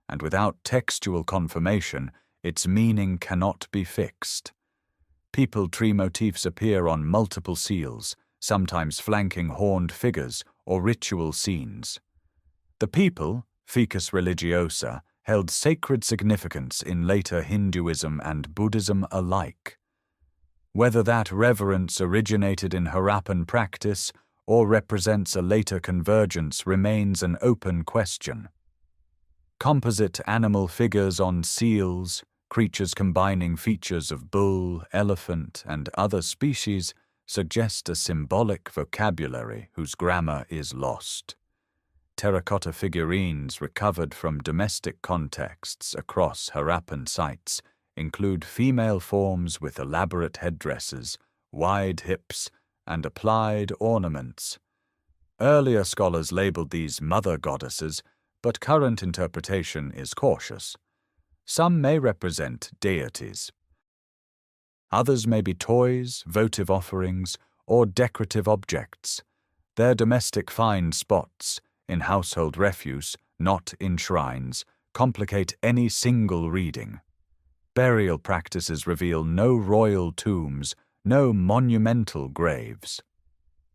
and without textual confirmation, its meaning cannot be fixed. People tree motifs appear on multiple seals, sometimes flanking horned figures or ritual scenes. The people, ficus religiosa, held sacred significance in later Hinduism and Buddhism alike. Whether that reverence originated in Harappan practice or represents a later convergence remains an open question. Composite animal figures on seals, creatures combining features of bull, elephant, and other species, suggest a symbolic vocabulary whose grammar is lost. Terracotta figurines recovered from domestic contexts across Harappan sites include female forms with elaborate headdresses, wide hips, and applied ornaments. Earlier scholars labeled these mother goddesses, but current interpretation is cautious. Some may represent deities. Others may be toys, votive offerings, or decorative objects. Their domestic find spots, in household refuse, not in shrines, complicate any single reading. Burial practices reveal no royal tombs, no monumental graves.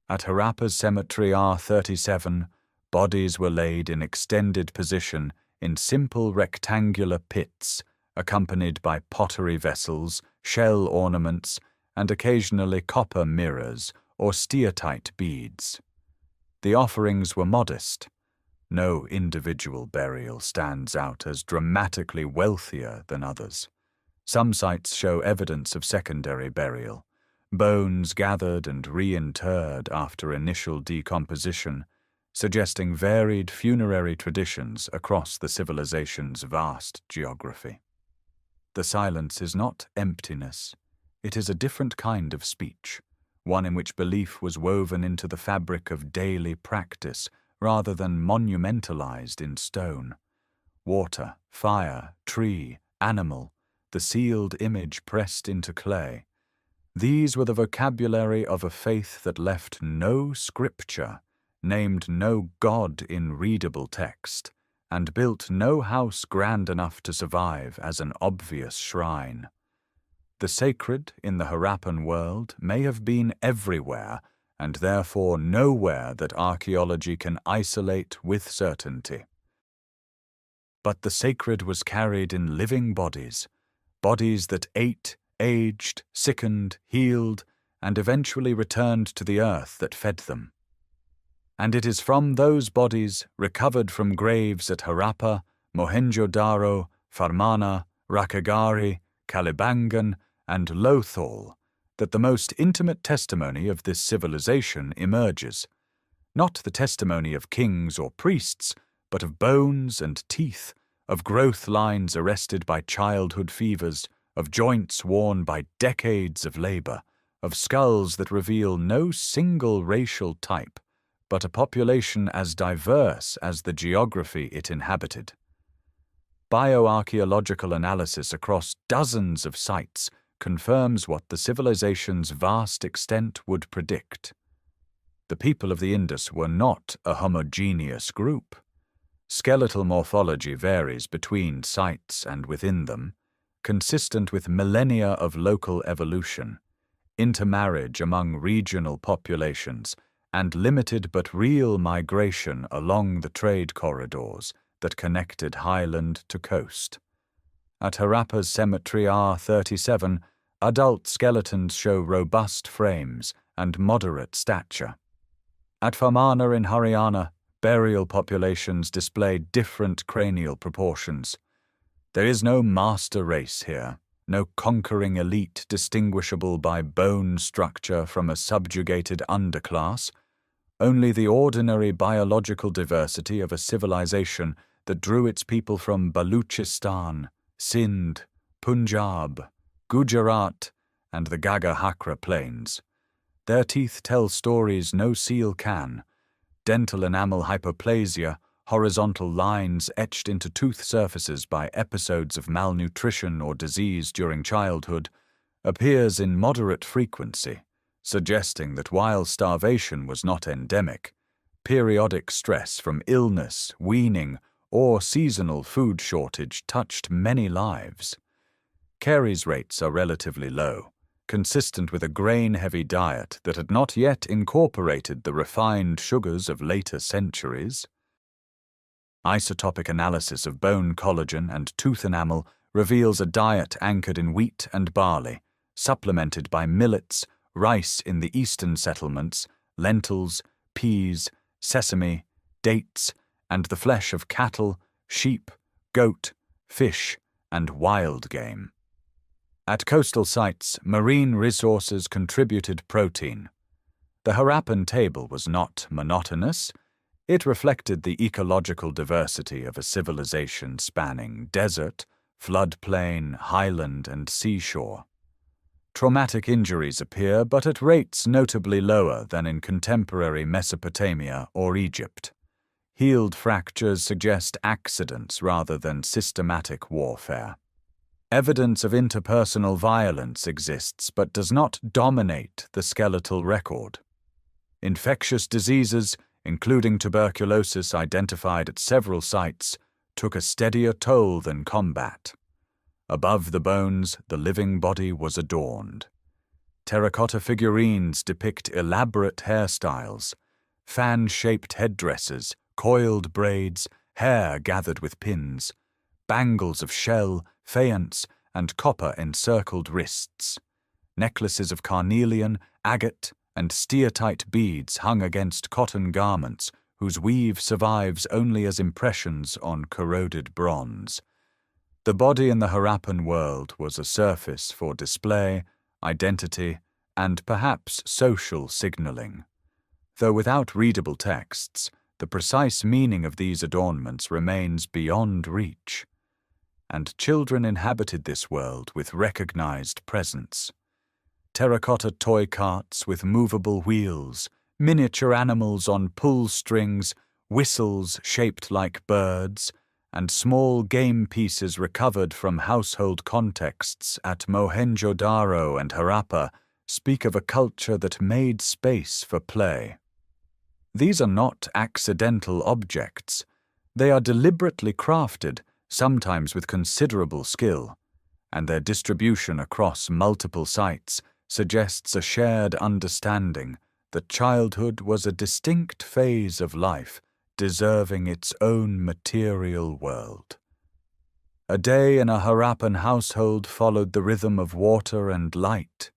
At Harappa's cemetery R37, bodies were laid in extended position in simple rectangular pits, accompanied by pottery vessels, shell ornaments, and occasionally copper mirrors or steatite beads. The offerings were modest. No individual burial stands out as dramatically wealthier than others. Some sites show evidence of secondary burial, bones gathered and reinterred after initial decomposition, suggesting varied funerary traditions across the civilization's vast geography. The silence is not emptiness. It is a different kind of speech, one in which belief was woven into the fabric of daily practice rather than monumentalized in stone. Water, fire, tree, animal, the sealed image pressed into clay. These were the vocabulary of a faith that left no scripture, named no god in readable text, and built no house grand enough to survive as an obvious shrine. The sacred in the Harappan world may have been everywhere, and therefore nowhere that archaeology can isolate with certainty. But the sacred was carried in living bodies, bodies that ate, aged, sickened, healed, and eventually returned to the earth that fed them. And it is from those bodies, recovered from graves at Harappa, Mohenjo-daro, Farmana, Rakhigarhi, Kalibangan, and Lothal, that the most intimate testimony of this civilization emerges. Not the testimony of kings or priests, but of bones and teeth, of growth lines arrested by childhood fevers, of joints worn by decades of labor, of skulls that reveal no single racial type, but a population as diverse as the geography it inhabited. Bioarchaeological analysis across dozens of sites confirms what the civilization's vast extent would predict. The people of the Indus were not a homogeneous group. Skeletal morphology varies between sites and within them, consistent with millennia of local evolution, intermarriage among regional populations, and limited but real migration along the trade corridors that connected highland to coast. At Harappa's cemetery R37, adult skeletons show robust frames and moderate stature. At Farmana in Haryana, burial populations display different cranial proportions. There is no master race here, no conquering elite distinguishable by bone structure from a subjugated underclass, only the ordinary biological diversity of a civilization that drew its people from Balochistan, Sindh, Punjab, Gujarat, and the Gagga-Hakra plains. Their teeth tell stories no seal can. Dental enamel hypoplasia, horizontal lines etched into tooth surfaces by episodes of malnutrition or disease during childhood, appears in moderate frequency, suggesting that while starvation was not endemic, periodic stress from illness, weaning, or seasonal food shortage touched many lives. Caries rates are relatively low, consistent with a grain-heavy diet that had not yet incorporated the refined sugars of later centuries. Isotopic analysis of bone collagen and tooth enamel reveals a diet anchored in wheat and barley, supplemented by millets, rice in the eastern settlements, lentils, peas, sesame, dates, and the flesh of cattle, sheep, goat, fish, and wild game. At coastal sites, marine resources contributed protein. The Harappan table was not monotonous. It reflected the ecological diversity of a civilization spanning desert, floodplain, highland, and seashore. Traumatic injuries appear, but at rates notably lower than in contemporary Mesopotamia or Egypt. Healed fractures suggest accidents rather than systematic warfare. Evidence of interpersonal violence exists but does not dominate the skeletal record. Infectious diseases, including tuberculosis identified at several sites, took a steadier toll than combat. Above the bones, the living body was adorned. Terracotta figurines depict elaborate hairstyles, fan-shaped headdresses, coiled braids, hair gathered with pins, bangles of shell, faience, and copper-encircled wrists. Necklaces of carnelian, agate, and steatite beads hung against cotton garments whose weave survives only as impressions on corroded bronze. The body in the Harappan world was a surface for display, identity, and perhaps social signaling. Though without readable texts, the precise meaning of these adornments remains beyond reach. And children inhabited this world with recognized presence. Terracotta toy carts with movable wheels, miniature animals on pull strings, whistles shaped like birds, and small game pieces recovered from household contexts at Mohenjo-daro and Harappa speak of a culture that made space for play. These are not accidental objects. They are deliberately crafted, sometimes with considerable skill, and their distribution across multiple sites suggests a shared understanding that childhood was a distinct phase of life, deserving its own material world. A day in a Harappan household followed the rhythm of water and light.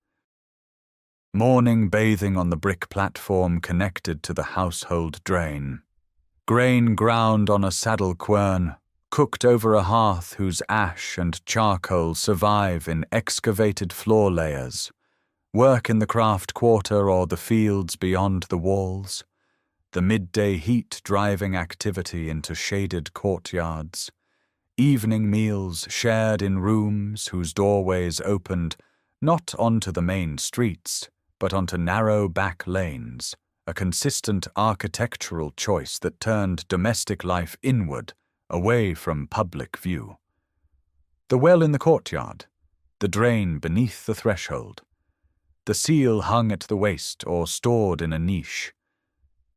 Morning bathing on the brick platform connected to the household drain. Grain ground on a saddle quern, cooked over a hearth whose ash and charcoal survive in excavated floor layers. Work in the craft quarter or the fields beyond the walls. The midday heat driving activity into shaded courtyards. Evening meals shared in rooms whose doorways opened not onto the main streets, but onto narrow back lanes, a consistent architectural choice that turned domestic life inward, away from public view. The well in the courtyard, the drain beneath the threshold, the seal hung at the waist or stored in a niche.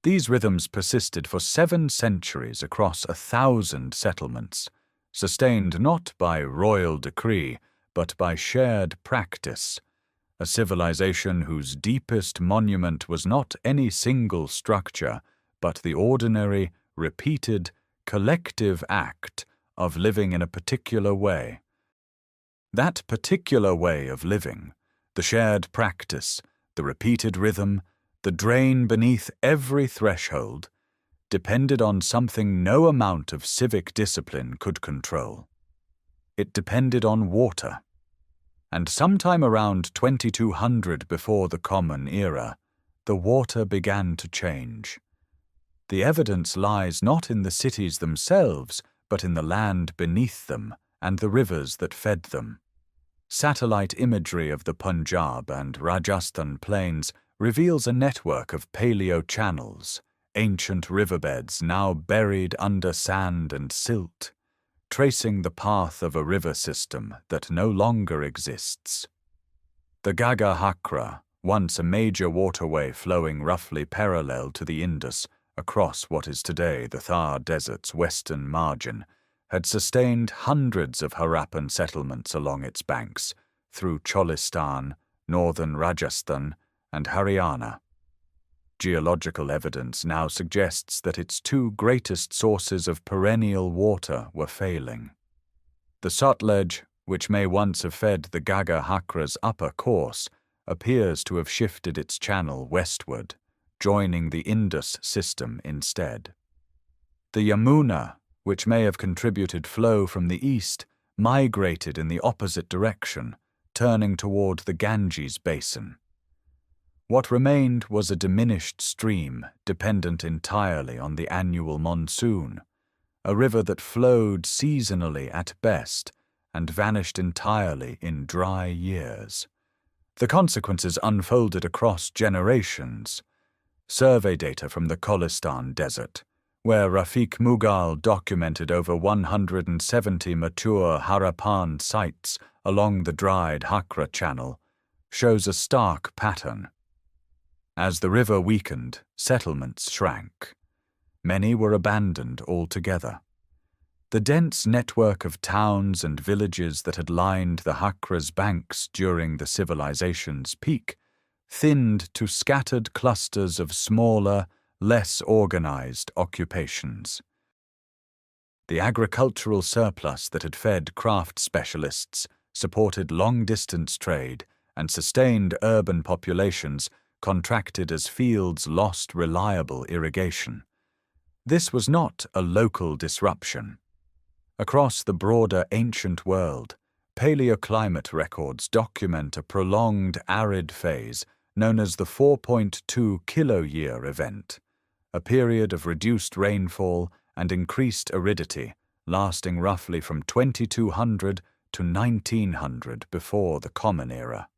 These rhythms persisted for 7 centuries across 1,000 settlements, sustained not by royal decree, but by shared practice, a civilization whose deepest monument was not any single structure, but the ordinary, repeated, collective act of living in a particular way. That particular way of living, the shared practice, the repeated rhythm, the drain beneath every threshold, depended on something no amount of civic discipline could control. It depended on water. And sometime around 2200 before the Common Era, the water began to change. The evidence lies not in the cities themselves, but in the land beneath them and the rivers that fed them. Satellite imagery of the Punjab and Rajasthan plains reveals a network of paleo-channels, ancient riverbeds now buried under sand and silt, tracing the path of a river system that no longer exists. The Gaga Hakra, once a major waterway flowing roughly parallel to the Indus across what is today the Thar Desert's western margin, had sustained hundreds of Harappan settlements along its banks, through Cholistan, northern Rajasthan, and Haryana. Geological evidence now suggests that its two greatest sources of perennial water were failing. The Sutlej, which may once have fed the Gaga Hakra's upper course, appears to have shifted its channel westward, joining the Indus system instead. The Yamuna, which may have contributed flow from the east, migrated in the opposite direction, turning toward the Ganges basin. What remained was a diminished stream dependent entirely on the annual monsoon, a river that flowed seasonally at best and vanished entirely in dry years. The consequences unfolded across generations. Survey data from the Cholistan Desert, where Rafiq Mughal documented over 170 mature Harappan sites along the dried Hakra Channel, shows a stark pattern. As the river weakened, settlements shrank. Many were abandoned altogether. The dense network of towns and villages that had lined the Hakra's banks during the civilization's peak thinned to scattered clusters of smaller, less organized occupations. The agricultural surplus that had fed craft specialists, supported long-distance trade, and sustained urban populations contracted as fields lost reliable irrigation. This was not a local disruption. Across the broader ancient world, paleoclimate records document a prolonged arid phase known as the 4.2 kiloyear event, a period of reduced rainfall and increased aridity lasting roughly from 2200 to 1900 before the Common Era.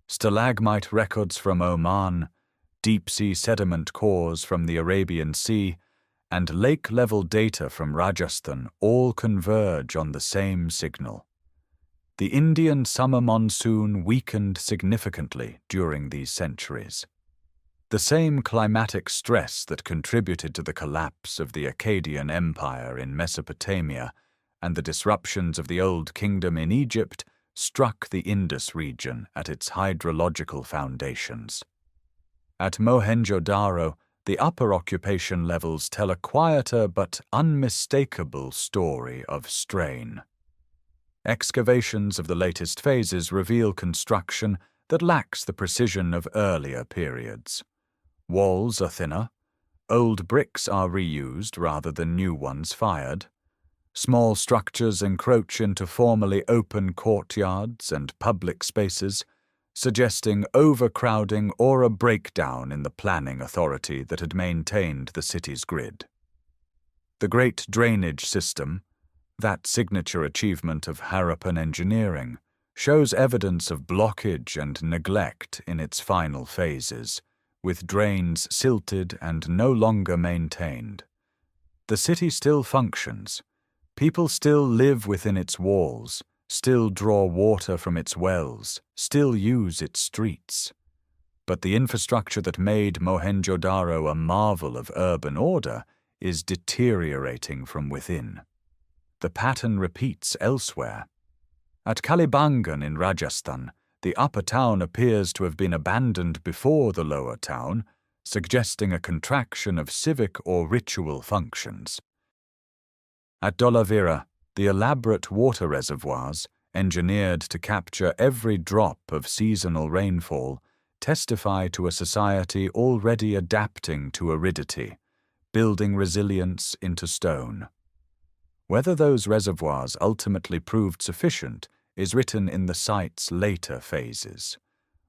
Stalagmite records from Oman, deep-sea sediment cores from the Arabian Sea, and lake-level data from Rajasthan all converge on the same signal. The Indian summer monsoon weakened significantly during these centuries. The same climatic stress that contributed to the collapse of the Akkadian Empire in Mesopotamia and the disruptions of the Old Kingdom in Egypt struck the Indus region at its hydrological foundations. At Mohenjo-daro, the upper occupation levels tell a quieter but unmistakable story of strain. Excavations of the latest phases reveal construction that lacks the precision of earlier periods. Walls are thinner, old bricks are reused rather than new ones fired. Small structures encroach into formerly open courtyards and public spaces, suggesting overcrowding or a breakdown in the planning authority that had maintained the city's grid. The Great Drainage System, that signature achievement of Harappan engineering, shows evidence of blockage and neglect in its final phases, with drains silted and no longer maintained. The city still functions. People still live within its walls, still draw water from its wells, still use its streets. But the infrastructure that made Mohenjo-daro a marvel of urban order is deteriorating from within. The pattern repeats elsewhere. At Kalibangan in Rajasthan, the upper town appears to have been abandoned before the lower town, suggesting a contraction of civic or ritual functions. At Dholavira, the elaborate water reservoirs, engineered to capture every drop of seasonal rainfall, testify to a society already adapting to aridity, building resilience into stone. Whether those reservoirs ultimately proved sufficient is written in the site's later phases,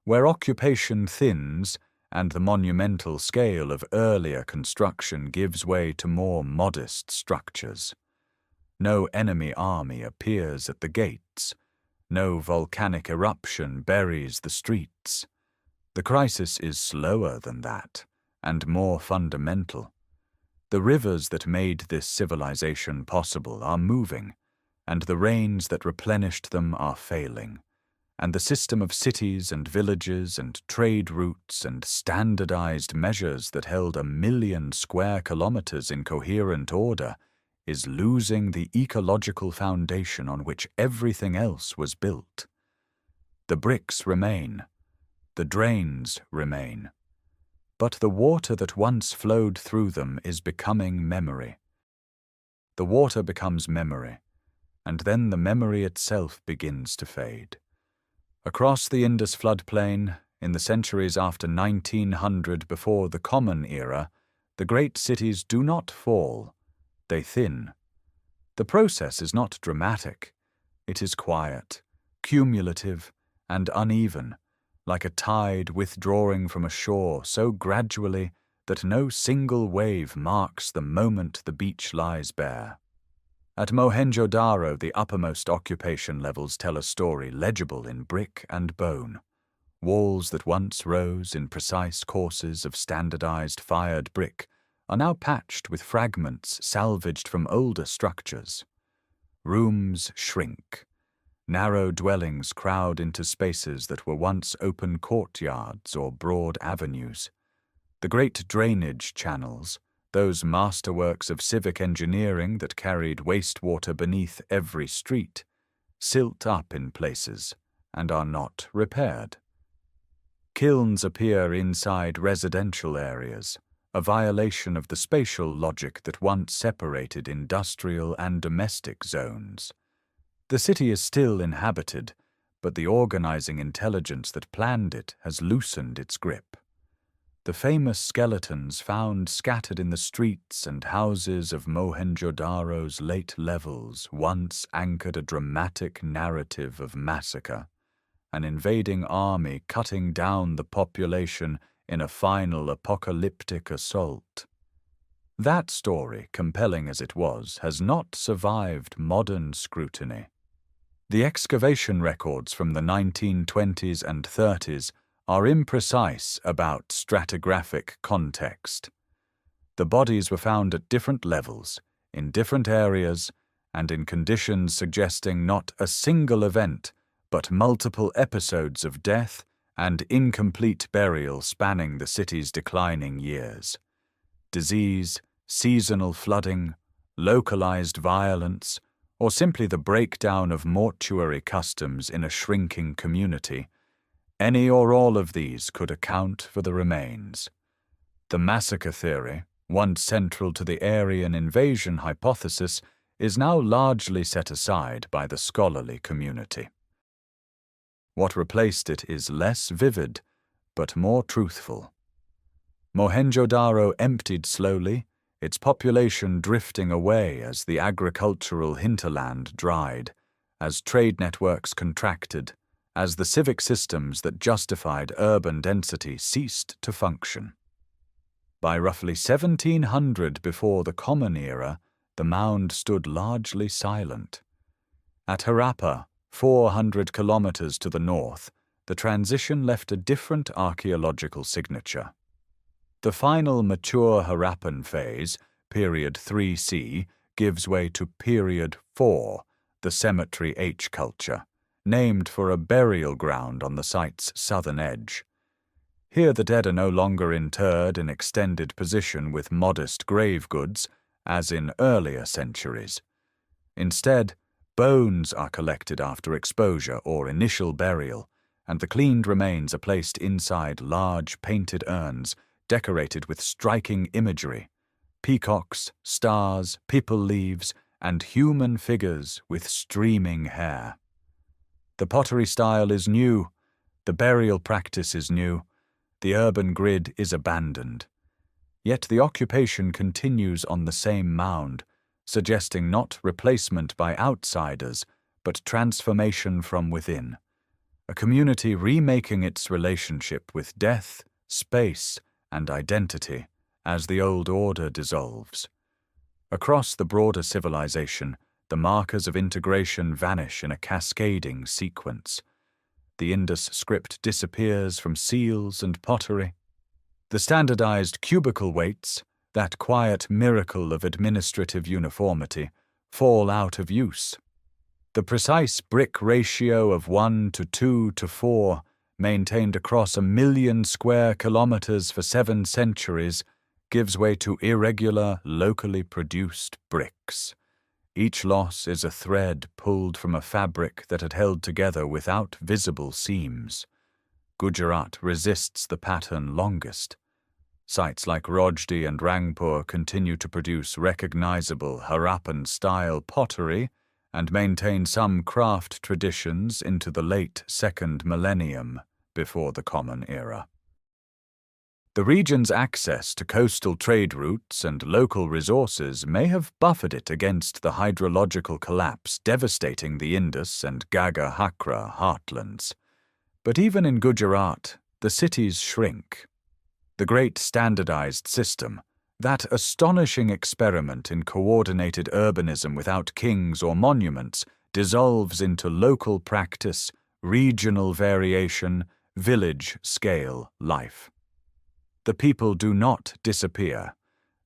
where occupation thins and the monumental scale of earlier construction gives way to more modest structures. No enemy army appears at the gates. No volcanic eruption buries the streets. The crisis is slower than that, and more fundamental. The rivers that made this civilization possible are moving, and the rains that replenished them are failing, and the system of cities and villages and trade routes and standardized measures that held 1,000,000 square kilometers in coherent order is losing the ecological foundation on which everything else was built. The bricks remain, the drains remain, but the water that once flowed through them is becoming memory. The water becomes memory, and then the memory itself begins to fade. Across the Indus floodplain, in the centuries after 1900 before the Common Era, the great cities do not fall, they thin. The process is not dramatic. It is quiet, cumulative, and uneven, like a tide withdrawing from a shore so gradually that no single wave marks the moment the beach lies bare. At Mohenjo-daro, the uppermost occupation levels tell a story legible in brick and bone. Walls that once rose in precise courses of standardized fired brick are now patched with fragments salvaged from older structures. Rooms shrink. Narrow dwellings crowd into spaces that were once open courtyards or broad avenues. The great drainage channels, those masterworks of civic engineering that carried wastewater beneath every street, silt up in places and are not repaired. Kilns appear inside residential areas, a violation of the spatial logic that once separated industrial and domestic zones. The city is still inhabited, but the organizing intelligence that planned it has loosened its grip. The famous skeletons found scattered in the streets and houses of Mohenjo-daro's late levels once anchored a dramatic narrative of massacre, an invading army cutting down the population in a final apocalyptic assault. That story, compelling as it was, has not survived modern scrutiny. The excavation records from the 1920s and 30s are imprecise about stratigraphic context. The bodies were found at different levels, in different areas, and in conditions suggesting not a single event, but multiple episodes of death and incomplete burial spanning the city's declining years. Disease, seasonal flooding, localized violence, or simply the breakdown of mortuary customs in a shrinking community, any or all of these could account for the remains. The massacre theory, once central to the Aryan invasion hypothesis, is now largely set aside by the scholarly community. What replaced it is less vivid, but more truthful. Mohenjo-daro emptied slowly, its population drifting away as the agricultural hinterland dried, as trade networks contracted, as the civic systems that justified urban density ceased to function. By roughly 1700 before the Common Era, the mound stood largely silent. At Harappa, 400 kilometers to the north, the transition left a different archaeological signature. The final mature Harappan phase, period 3C, gives way to period 4, the cemetery H culture, named for a burial ground on the site's southern edge. Here the dead are no longer interred in extended position with modest grave goods, as in earlier centuries. Instead, bones are collected after exposure or initial burial, and the cleaned remains are placed inside large painted urns decorated with striking imagery: peacocks, stars, pipal leaves, and human figures with streaming hair. The pottery style is new, the burial practice is new, the urban grid is abandoned. Yet the occupation continues on the same mound, suggesting not replacement by outsiders, but transformation from within. A community remaking its relationship with death, space, and identity as the old order dissolves. Across the broader civilization, the markers of integration vanish in a cascading sequence. The Indus script disappears from seals and pottery. The standardized cubicle weights, that quiet miracle of administrative uniformity, fall out of use. The precise brick ratio of 1 to 2 to 4, maintained across 1,000,000 square kilometers for 7 centuries, gives way to irregular, locally produced bricks. Each loss is a thread pulled from a fabric that had held together without visible seams. Gujarat resists the pattern longest. Sites like Rojdi and Rangpur continue to produce recognizable Harappan-style pottery and maintain some craft traditions into the late 2nd millennium before the Common Era. The region's access to coastal trade routes and local resources may have buffered it against the hydrological collapse devastating the Indus and Ganga-Hakra heartlands. But even in Gujarat, the cities shrink. The great standardized system, that astonishing experiment in coordinated urbanism without kings or monuments, dissolves into local practice, regional variation, village-scale life. The people do not disappear.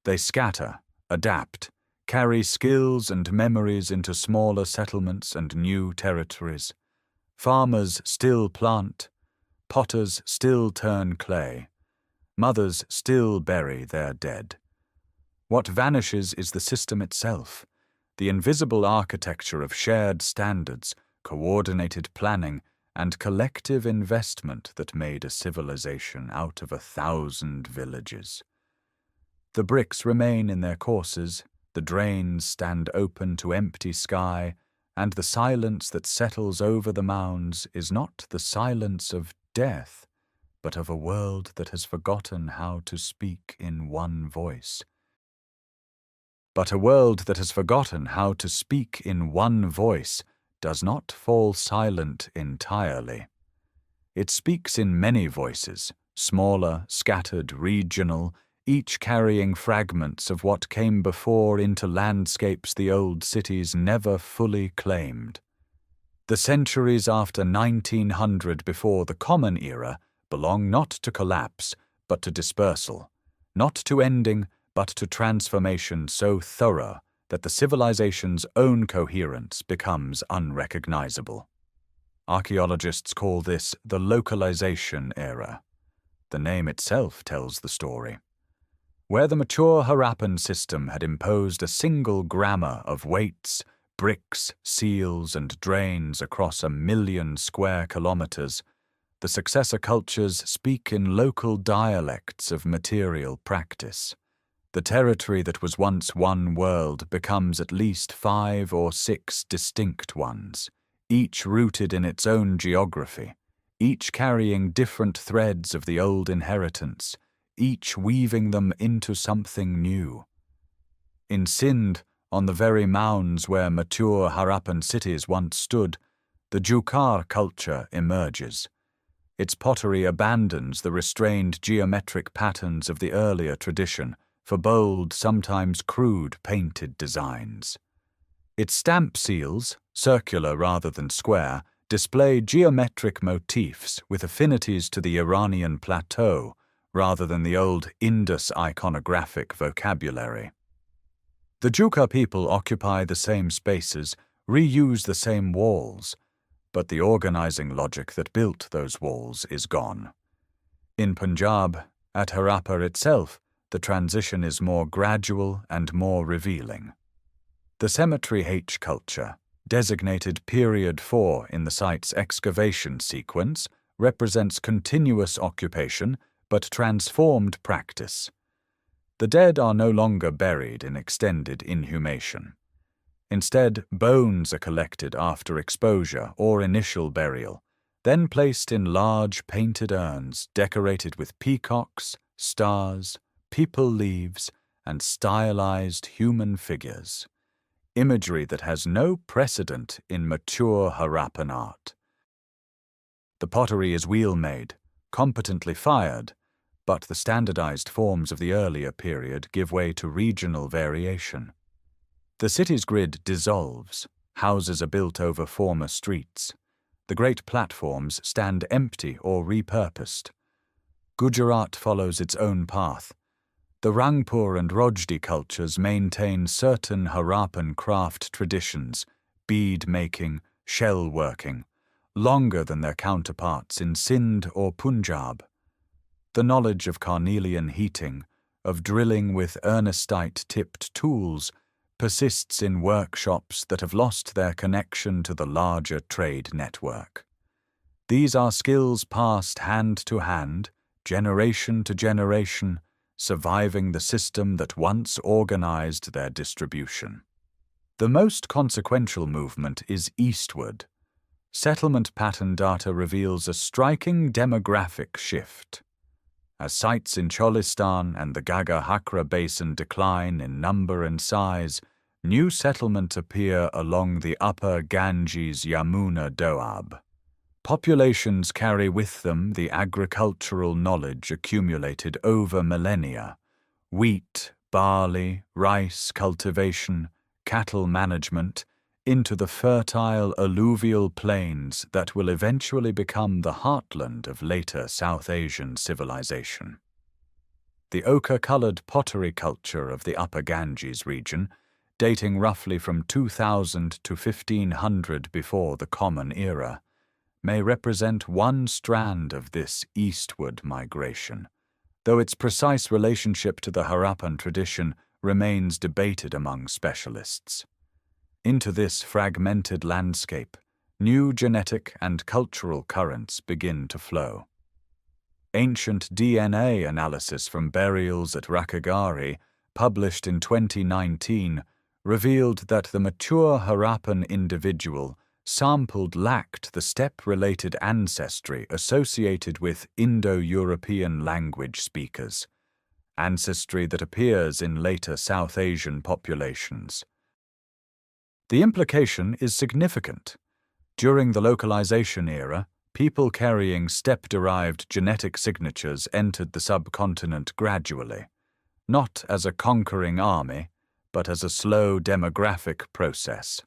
They scatter, adapt, carry skills and memories into smaller settlements and new territories. Farmers still plant, potters still turn clay, mothers still bury their dead. What vanishes is the system itself, the invisible architecture of shared standards, coordinated planning, and collective investment that made a civilization out of 1,000 villages. The bricks remain in their courses, the drains stand open to empty sky, and the silence that settles over the mounds is not the silence of death, but of a world that has forgotten how to speak in one voice. But a world that has forgotten how to speak in one voice does not fall silent entirely. It speaks in many voices, smaller, scattered, regional, each carrying fragments of what came before into landscapes the old cities never fully claimed. The centuries after 1900 before the Common Era belong not to collapse, but to dispersal, not to ending, but to transformation so thorough that the civilization's own coherence becomes unrecognizable. Archaeologists call this the localization era. The name itself tells the story. Where the mature Harappan system had imposed a single grammar of weights, bricks, seals, and drains across 1,000,000 square kilometers, the successor cultures speak in local dialects of material practice. The territory that was once one world becomes at least 5 or 6 distinct ones, each rooted in its own geography, each carrying different threads of the old inheritance, each weaving them into something new. In Sindh, on the very mounds where mature Harappan cities once stood, the Jukar culture emerges. Its pottery abandons the restrained geometric patterns of the earlier tradition for bold, sometimes crude painted designs. Its stamp seals, circular rather than square, display geometric motifs with affinities to the Iranian plateau rather than the old Indus iconographic vocabulary. The Jukar people occupy the same spaces, reuse the same walls, but the organizing logic that built those walls is gone. In Punjab, at Harappa itself, the transition is more gradual and more revealing. The Cemetery H culture, designated Period 4 in the site's excavation sequence, represents continuous occupation but transformed practice. The dead are no longer buried in extended inhumation. Instead, bones are collected after exposure or initial burial, then placed in large painted urns decorated with peacocks, stars, peepal leaves, and stylized human figures, imagery that has no precedent in mature Harappan art. The pottery is wheel-made, competently fired, but the standardized forms of the earlier period give way to regional variation. The city's grid dissolves, houses are built over former streets. The great platforms stand empty or repurposed. Gujarat follows its own path. The Rangpur and Rojdi cultures maintain certain Harappan craft traditions, bead-making, shell-working, longer than their counterparts in Sindh or Punjab. The knowledge of carnelian heating, of drilling with earnestite-tipped tools, persists in workshops that have lost their connection to the larger trade network. These are skills passed hand to hand, generation to generation, surviving the system that once organized their distribution. The most consequential movement is eastward. Settlement pattern data reveals a striking demographic shift. As sites in Cholistan and the Ghaggar-Hakra basin decline in number and size, new settlements appear along the upper Ganges-Yamuna Doab. Populations carry with them the agricultural knowledge accumulated over millennia: wheat, barley, rice cultivation, cattle management, into the fertile alluvial plains that will eventually become the heartland of later South Asian civilization. The ochre-colored pottery culture of the Upper Ganges region, dating roughly from 2000 to 1500 before the Common Era, may represent one strand of this eastward migration, though its precise relationship to the Harappan tradition remains debated among specialists. Into this fragmented landscape, new genetic and cultural currents begin to flow. Ancient DNA analysis from burials at Rakhigarhi, published in 2019, revealed that the mature Harappan individual sampled lacked the steppe-related ancestry associated with Indo-European language speakers, ancestry that appears in later South Asian populations. The implication is significant. During the localization era, people carrying steppe-derived genetic signatures entered the subcontinent gradually, not as a conquering army, but as a slow demographic process.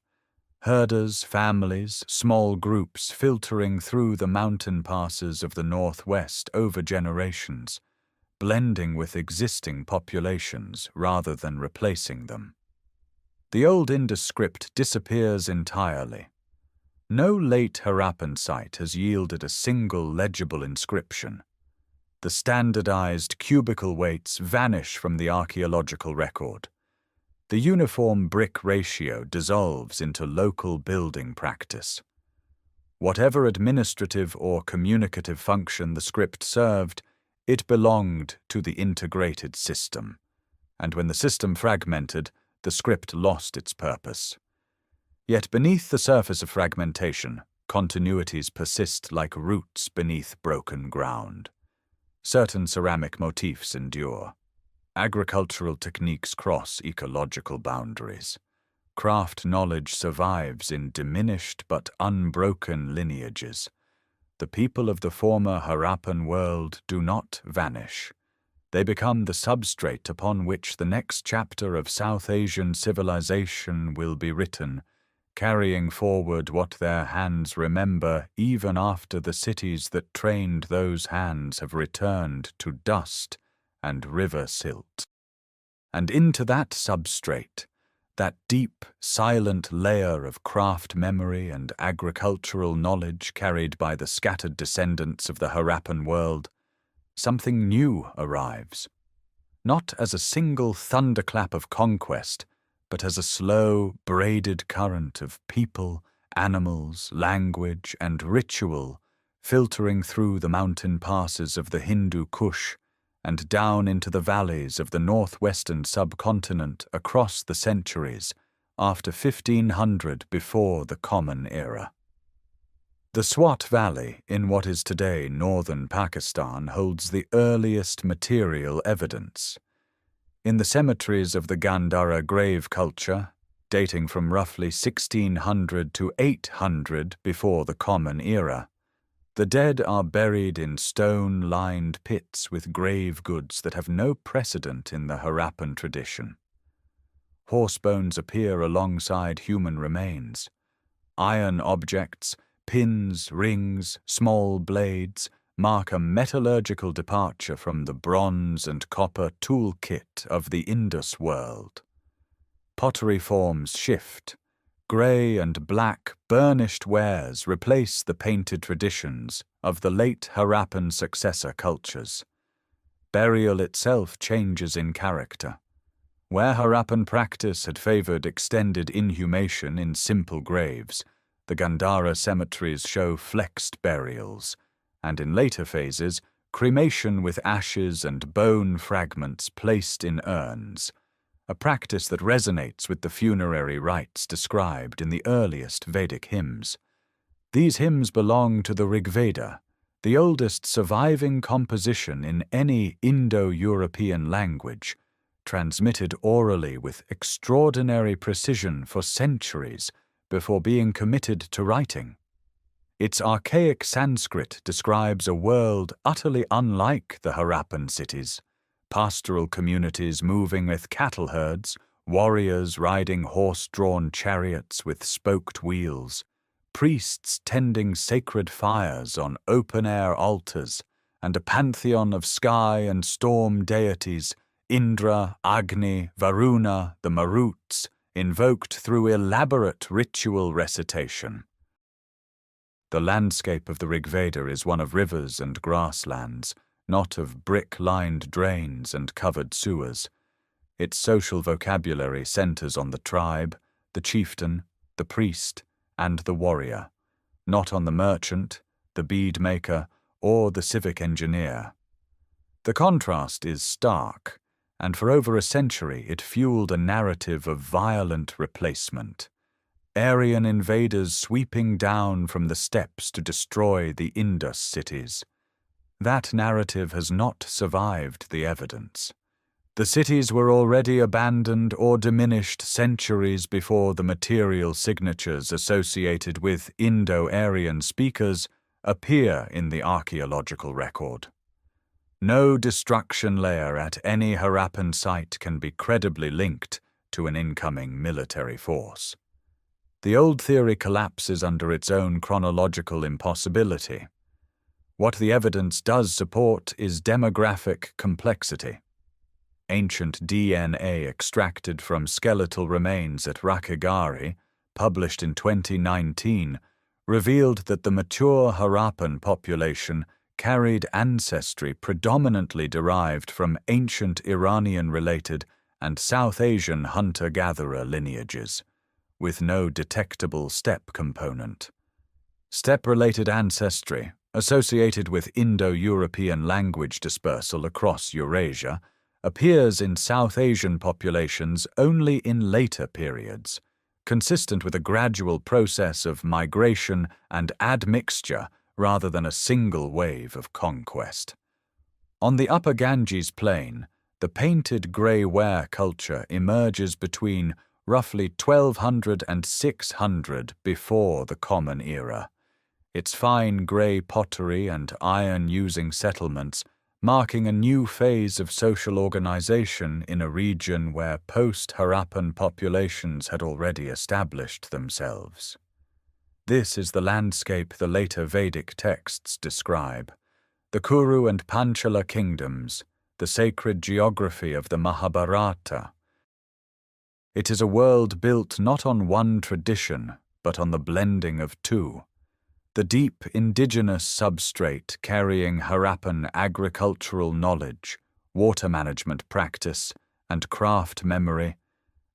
Herders, families, small groups filtering through the mountain passes of the northwest over generations, blending with existing populations rather than replacing them. The Old Indus script disappears entirely. No late Harappan site has yielded a single legible inscription. The standardized cubical weights vanish from the archaeological record. The uniform brick ratio dissolves into local building practice. Whatever administrative or communicative function the script served, it belonged to the integrated system, and when the system fragmented, the script lost its purpose. Yet beneath the surface of fragmentation, continuities persist like roots beneath broken ground. Certain ceramic motifs endure. Agricultural techniques cross ecological boundaries. Craft knowledge survives in diminished but unbroken lineages. The people of the former Harappan world do not vanish. They become the substrate upon which the next chapter of South Asian civilization will be written, carrying forward what their hands remember even after the cities that trained those hands have returned to dust and river silt. And into that substrate, that deep, silent layer of craft memory and agricultural knowledge carried by the scattered descendants of the Harappan world, something new arrives. Not as a single thunderclap of conquest, but as a slow, braided current of people, animals, language, and ritual filtering through the mountain passes of the Hindu Kush and down into the valleys of the northwestern subcontinent across the centuries after 1500 before the Common Era. The Swat Valley in what is today northern Pakistan holds the earliest material evidence. In the cemeteries of the Gandhara grave culture, dating from roughly 1600 to 800 before the Common Era, the dead are buried in stone-lined pits with grave goods that have no precedent in the Harappan tradition. Horse bones appear alongside human remains. Iron objects, pins, rings, small blades, mark a metallurgical departure from the bronze and copper toolkit of the Indus world. Pottery forms shift. grey and black burnished wares replace the painted traditions of the late Harappan successor cultures. Burial itself changes in character. Where Harappan practice had favoured extended inhumation in simple graves, the Gandhara cemeteries show flexed burials, and in later phases, cremation with ashes and bone fragments placed in urns, a practice that resonates with the funerary rites described in the earliest Vedic hymns. These hymns belong to the Rig Veda, the oldest surviving composition in any Indo-European language, transmitted orally with extraordinary precision for centuries before being committed to writing. Its archaic Sanskrit describes a world utterly unlike the Harappan cities: pastoral communities moving with cattle herds, warriors riding horse-drawn chariots with spoked wheels, priests tending sacred fires on open-air altars, and a pantheon of sky and storm deities, Indra, Agni, Varuna, the Maruts, invoked through elaborate ritual recitation. The landscape of the Rig Veda is one of rivers and grasslands, not of brick-lined drains and covered sewers. Its social vocabulary centers on the tribe, the chieftain, the priest, and the warrior, not on the merchant, the bead maker, or the civic engineer. The contrast is stark, and for over a century it fueled a narrative of violent replacement. Aryan invaders sweeping down from the steppes to destroy the Indus cities. That narrative has not survived the evidence. The cities were already abandoned or diminished centuries before the material signatures associated with Indo-Aryan speakers appear in the archaeological record. No destruction layer at any Harappan site can be credibly linked to an incoming military force. The old theory collapses under its own chronological impossibility. What the evidence does support is demographic complexity. Ancient DNA extracted from skeletal remains at Rakhigarhi, published in 2019, revealed that the mature Harappan population carried ancestry predominantly derived from ancient Iranian-related and South Asian hunter-gatherer lineages, with no detectable steppe component. Steppe-related ancestry, associated with Indo-European language dispersal across Eurasia, appears in South Asian populations only in later periods, consistent with a gradual process of migration and admixture rather than a single wave of conquest. On the upper Ganges plain, the painted grey ware culture emerges between roughly 1200 and 600 before the Common Era. Its fine grey pottery and iron-using settlements marking a new phase of social organization in a region where post-Harappan populations had already established themselves. This is the landscape the later Vedic texts describe: the Kuru and Panchala kingdoms, the sacred geography of the Mahabharata. It is a world built not on one tradition, but on the blending of two. The deep indigenous substrate carrying Harappan agricultural knowledge, water management practice, and craft memory,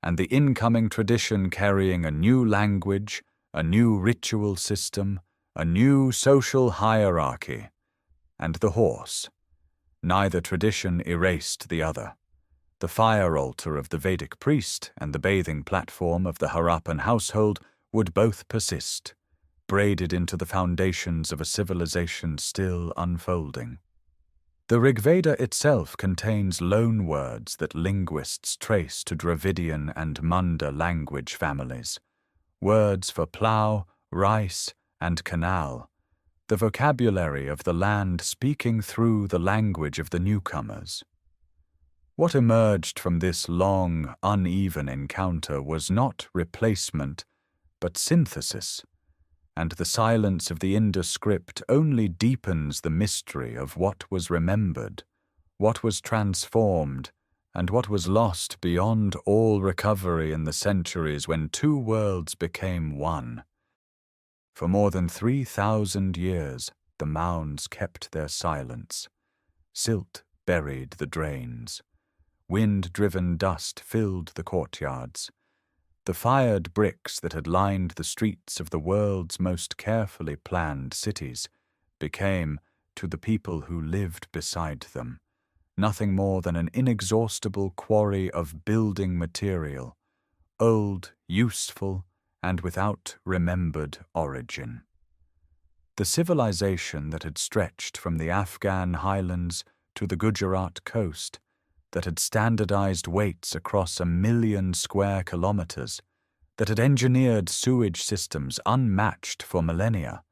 and the incoming tradition carrying a new language, a new ritual system, a new social hierarchy, and the horse. Neither tradition erased the other. The fire altar of the Vedic priest and the bathing platform of the Harappan household would both persist, braided into the foundations of a civilization still unfolding. The Rig Veda itself contains loan words that linguists trace to Dravidian and Munda language families, words for plough, rice, and canal, the vocabulary of the land speaking through the language of the newcomers. What emerged from this long, uneven encounter was not replacement, but synthesis, and the silence of the Indus script only deepens the mystery of what was remembered, what was transformed, and what was lost beyond all recovery in the centuries when two worlds became one. For more than 3,000 years, the mounds kept their silence. Silt buried the drains. Wind-driven dust filled the courtyards. The fired bricks that had lined the streets of the world's most carefully planned cities became, to the people who lived beside them, nothing more than an inexhaustible quarry of building material, old, useful, and without remembered origin. The civilization that had stretched from the Afghan highlands to the Gujarat coast, that had standardized weights across 1,000,000 square kilometers, that had engineered sewage systems unmatched for millennia,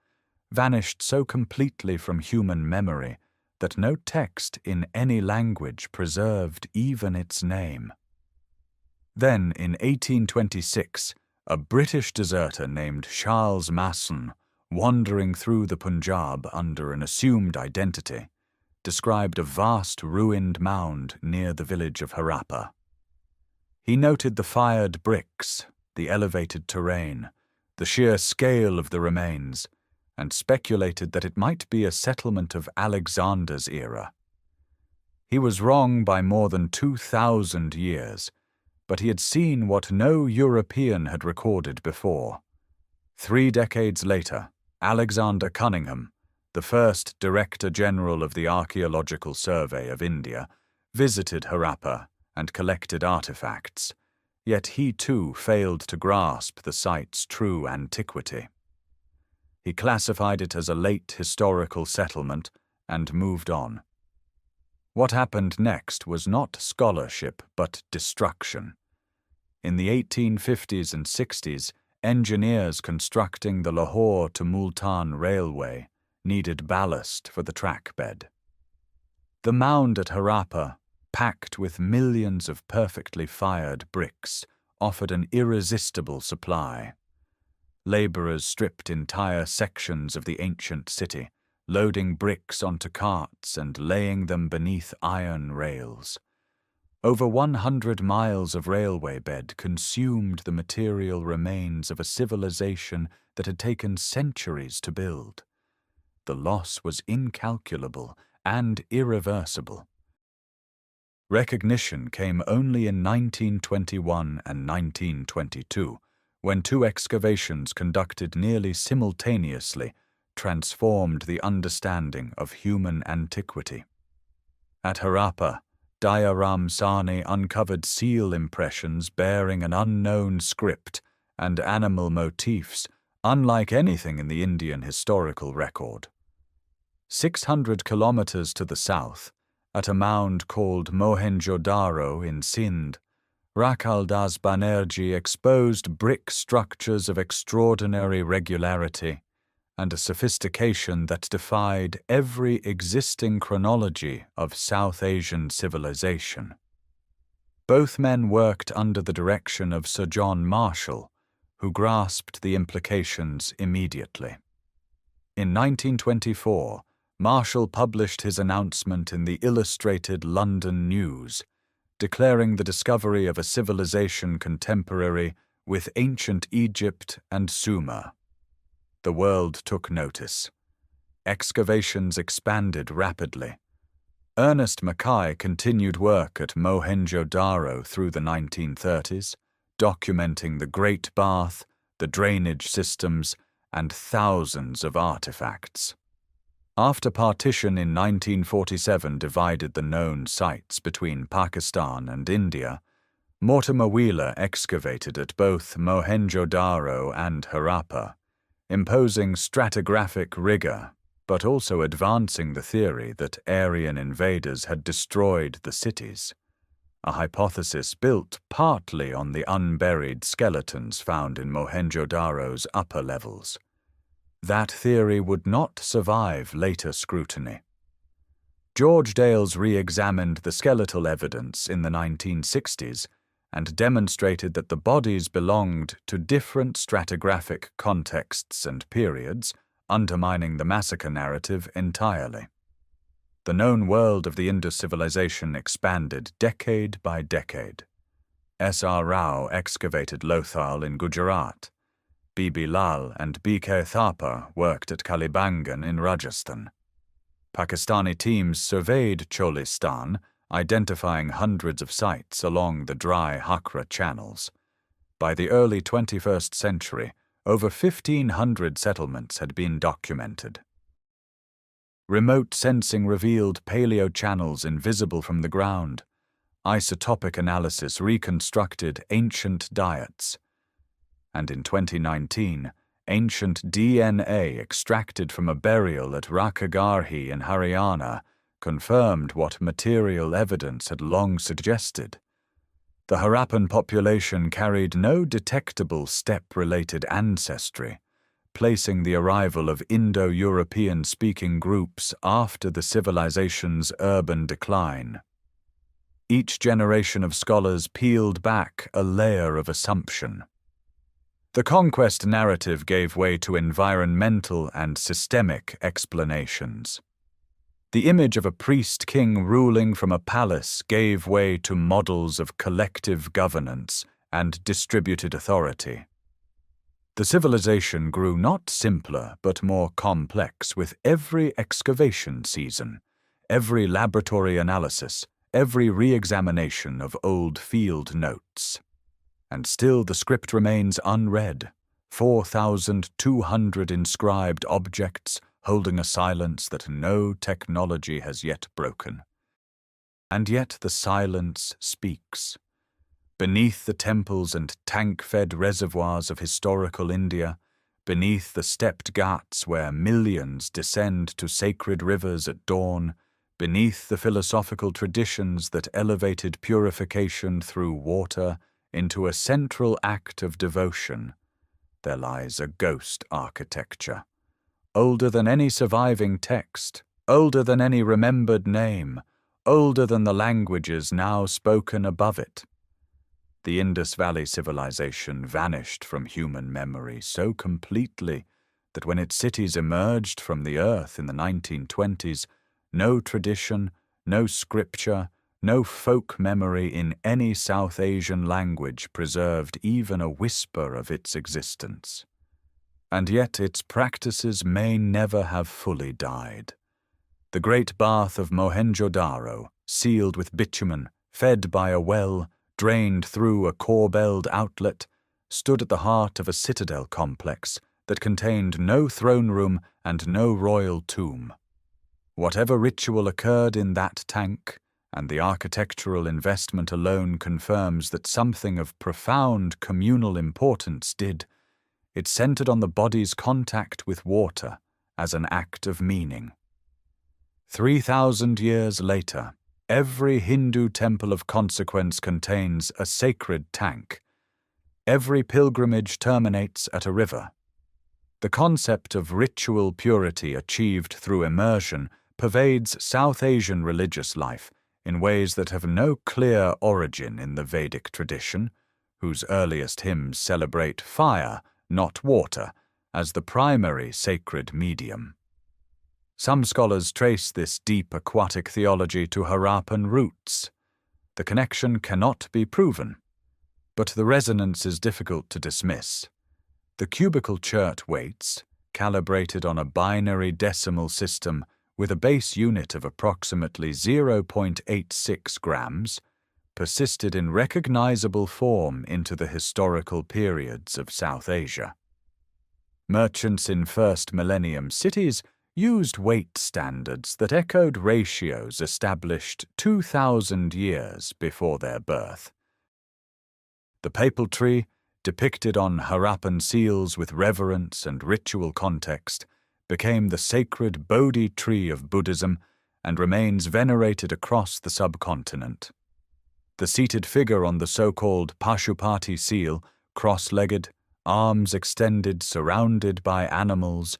vanished so completely from human memory that no text in any language preserved even its name. Then, in 1826, a British deserter named Charles Masson, wandering through the Punjab under an assumed identity, described a vast ruined mound near the village of Harappa. He noted the fired bricks, the elevated terrain, the sheer scale of the remains, and speculated that it might be a settlement of Alexander's era. He was wrong by more than 2,000 years, but he had seen what no European had recorded before. 3 decades later, Alexander Cunningham, the first Director General of the Archaeological Survey of India, visited Harappa and collected artifacts, yet he too failed to grasp the site's true antiquity. He classified it as a late historical settlement and moved on. What happened next was not scholarship but destruction. In the 1850s and 60s, engineers constructing the Lahore to Multan Railway needed ballast for the track bed. The mound at Harappa, packed with millions of perfectly fired bricks, offered an irresistible supply. Laborers stripped entire sections of the ancient city, loading bricks onto carts and laying them beneath iron rails. Over 100 miles of railway bed consumed the material remains of a civilization that had taken centuries to build. The loss was incalculable and irreversible. Recognition came only in 1921 and 1922, when 2 excavations conducted nearly simultaneously transformed the understanding of human antiquity. At Harappa, Dayaram Sani uncovered seal impressions bearing an unknown script and animal motifs unlike anything in the Indian historical record. 600 kilometers to the south, at a mound called Mohenjo-daro in Sindh, Rakhal Das Banerjee exposed brick structures of extraordinary regularity and a sophistication that defied every existing chronology of South Asian civilization. Both men worked under the direction of Sir John Marshall, who grasped the implications immediately. In 1924, Marshall published his announcement in the Illustrated London News, declaring the discovery of a civilization contemporary with ancient Egypt and Sumer. The world took notice. Excavations expanded rapidly. Ernest Mackay continued work at Mohenjo-daro through the 1930s, documenting the Great Bath, the drainage systems, and thousands of artifacts. After partition in 1947 divided the known sites between Pakistan and India, Mortimer Wheeler excavated at both Mohenjo-daro and Harappa, imposing stratigraphic rigor, but also advancing the theory that Aryan invaders had destroyed the cities, a hypothesis built partly on the unburied skeletons found in Mohenjo-daro's upper levels. That theory would not survive later scrutiny. George Dales re-examined the skeletal evidence in the 1960s and demonstrated that the bodies belonged to different stratigraphic contexts and periods, undermining the massacre narrative entirely. the known world of the Indus civilization expanded decade by decade. S.R. Rao excavated Lothal in Gujarat. Bibi Lal and B.K. Thapa worked at Kalibangan in Rajasthan. Pakistani teams surveyed Cholistan, identifying hundreds of sites along the dry Hakra channels. By the early 21st century, over 1,500 settlements had been documented. Remote sensing revealed paleo-channels invisible from the ground. Isotopic analysis reconstructed ancient diets. And in 2019, ancient DNA extracted from a burial at Rakagarhi in Haryana confirmed what material evidence had long suggested. The Harappan population carried no detectable steppe-related ancestry, placing the arrival of Indo-European-speaking groups after the civilization's urban decline. Each generation of scholars peeled back a layer of assumption. The conquest narrative gave way to environmental and systemic explanations. The image of a priest-king ruling from a palace gave way to models of collective governance and distributed authority. The civilization grew not simpler but more complex with every excavation season, every laboratory analysis, every re-examination of old field notes. And still the script remains unread, 4,200 inscribed objects holding a silence that no technology has yet broken. And yet the silence speaks. Beneath the temples and tank-fed reservoirs of historical India, beneath the stepped ghats where millions descend to sacred rivers at dawn, beneath the philosophical traditions that elevated purification through water into a central act of devotion, there lies a ghost architecture, older than any surviving text, older than any remembered name, older than the languages now spoken above it. The Indus Valley Civilization vanished from human memory so completely that when its cities emerged from the earth in the 1920s, no tradition, no scripture, no folk memory in any South Asian language preserved even a whisper of its existence. And yet its practices may never have fully died. The great bath of Mohenjo-daro, sealed with bitumen, fed by a well, drained through a corbelled outlet, stood at the heart of a citadel complex that contained no throne room and no royal tomb. Whatever ritual occurred in that tank, and the architectural investment alone confirms that something of profound communal importance did, it centered on the body's contact with water as an act of meaning. 3,000 years later, every Hindu temple of consequence contains a sacred tank. Every pilgrimage terminates at a river. The concept of ritual purity achieved through immersion pervades South Asian religious life in ways that have no clear origin in the Vedic tradition, whose earliest hymns celebrate fire, not water, as the primary sacred medium. Some scholars trace this deep aquatic theology to Harappan roots. The connection cannot be proven, but the resonance is difficult to dismiss. The cubical chert weights, calibrated on a binary decimal system with a base unit of approximately 0.86 grams, persisted in recognizable form into the historical periods of South Asia. Merchants in first millennium cities used weight standards that echoed ratios established 2,000 years before their birth. The papal tree, depicted on Harappan seals with reverence and ritual context, became the sacred Bodhi tree of Buddhism and remains venerated across the subcontinent. The seated figure on the so-called Pashupati seal, cross-legged, arms extended, surrounded by animals,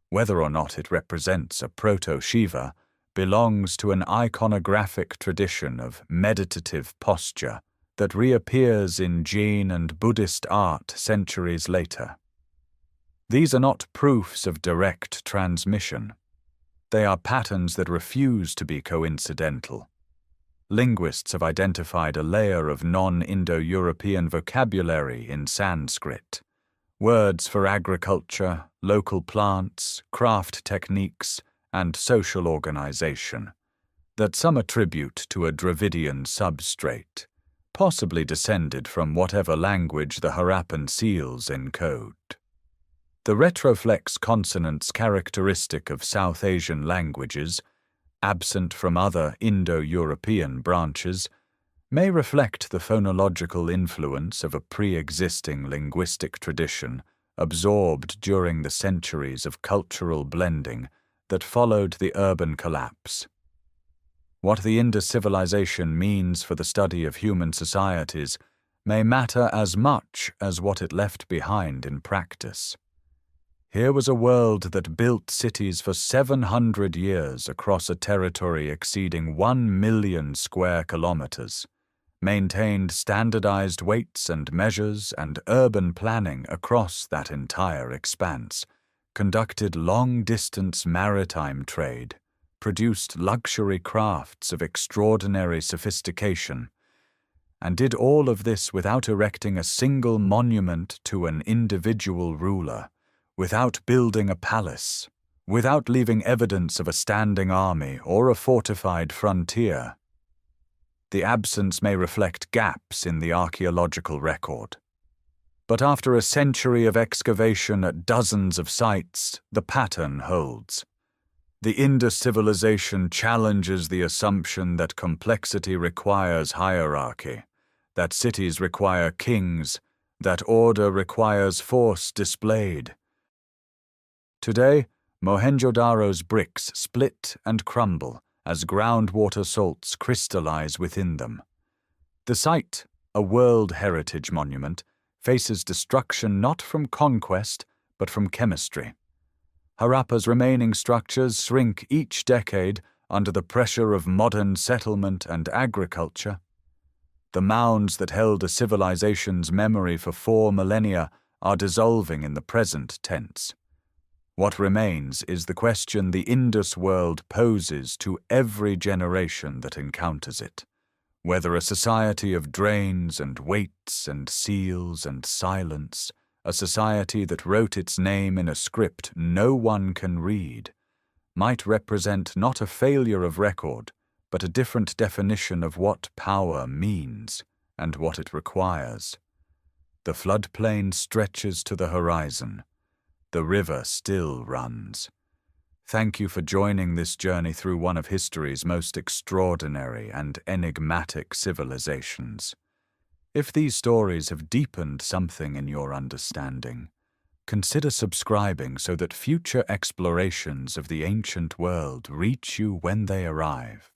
whether or not it represents a proto-Shiva, belongs to an iconographic tradition of meditative posture that reappears in Jain and Buddhist art centuries later. These are not proofs of direct transmission. They are patterns that refuse to be coincidental. Linguists have identified a layer of non-Indo-European vocabulary in Sanskrit. Words for agriculture, local plants, craft techniques, and social organization, that some attribute to a Dravidian substrate, possibly descended from whatever language the Harappan seals encode. The retroflex consonants characteristic of South Asian languages, absent from other Indo-European branches, may reflect the phonological influence of a pre-existing linguistic tradition absorbed during the centuries of cultural blending that followed the urban collapse. What the Indus civilization means for the study of human societies may matter as much as what it left behind in practice. Here was a world that built cities for 700 years across a territory exceeding 1 million square kilometers, maintained standardized weights and measures and urban planning across that entire expanse, conducted long-distance maritime trade, produced luxury crafts of extraordinary sophistication, and did all of this without erecting a single monument to an individual ruler, without building a palace, without leaving evidence of a standing army or a fortified frontier. The absence may reflect gaps in the archaeological record. But after a century of excavation at dozens of sites, the pattern holds. The Indus civilization challenges the assumption that complexity requires hierarchy, that cities require kings, that order requires force displayed. Today, Mohenjo-daro's bricks split and crumble as groundwater salts crystallize within them. The site, a World Heritage Monument, faces destruction not from conquest, but from chemistry. Harappa's remaining structures shrink each decade under the pressure of modern settlement and agriculture. The mounds that held a civilization's memory for 4 millennia are dissolving in the present tense. What remains is the question the Indus world poses to every generation that encounters it. Whether a society of drains and weights and seals and silence, a society that wrote its name in a script no one can read, might represent not a failure of record, but a different definition of what power means and what it requires. The floodplain stretches to the horizon. The river still runs. Thank you for joining this journey through one of history's most extraordinary and enigmatic civilizations. If these stories have deepened something in your understanding, consider subscribing so that future explorations of the ancient world reach you when they arrive.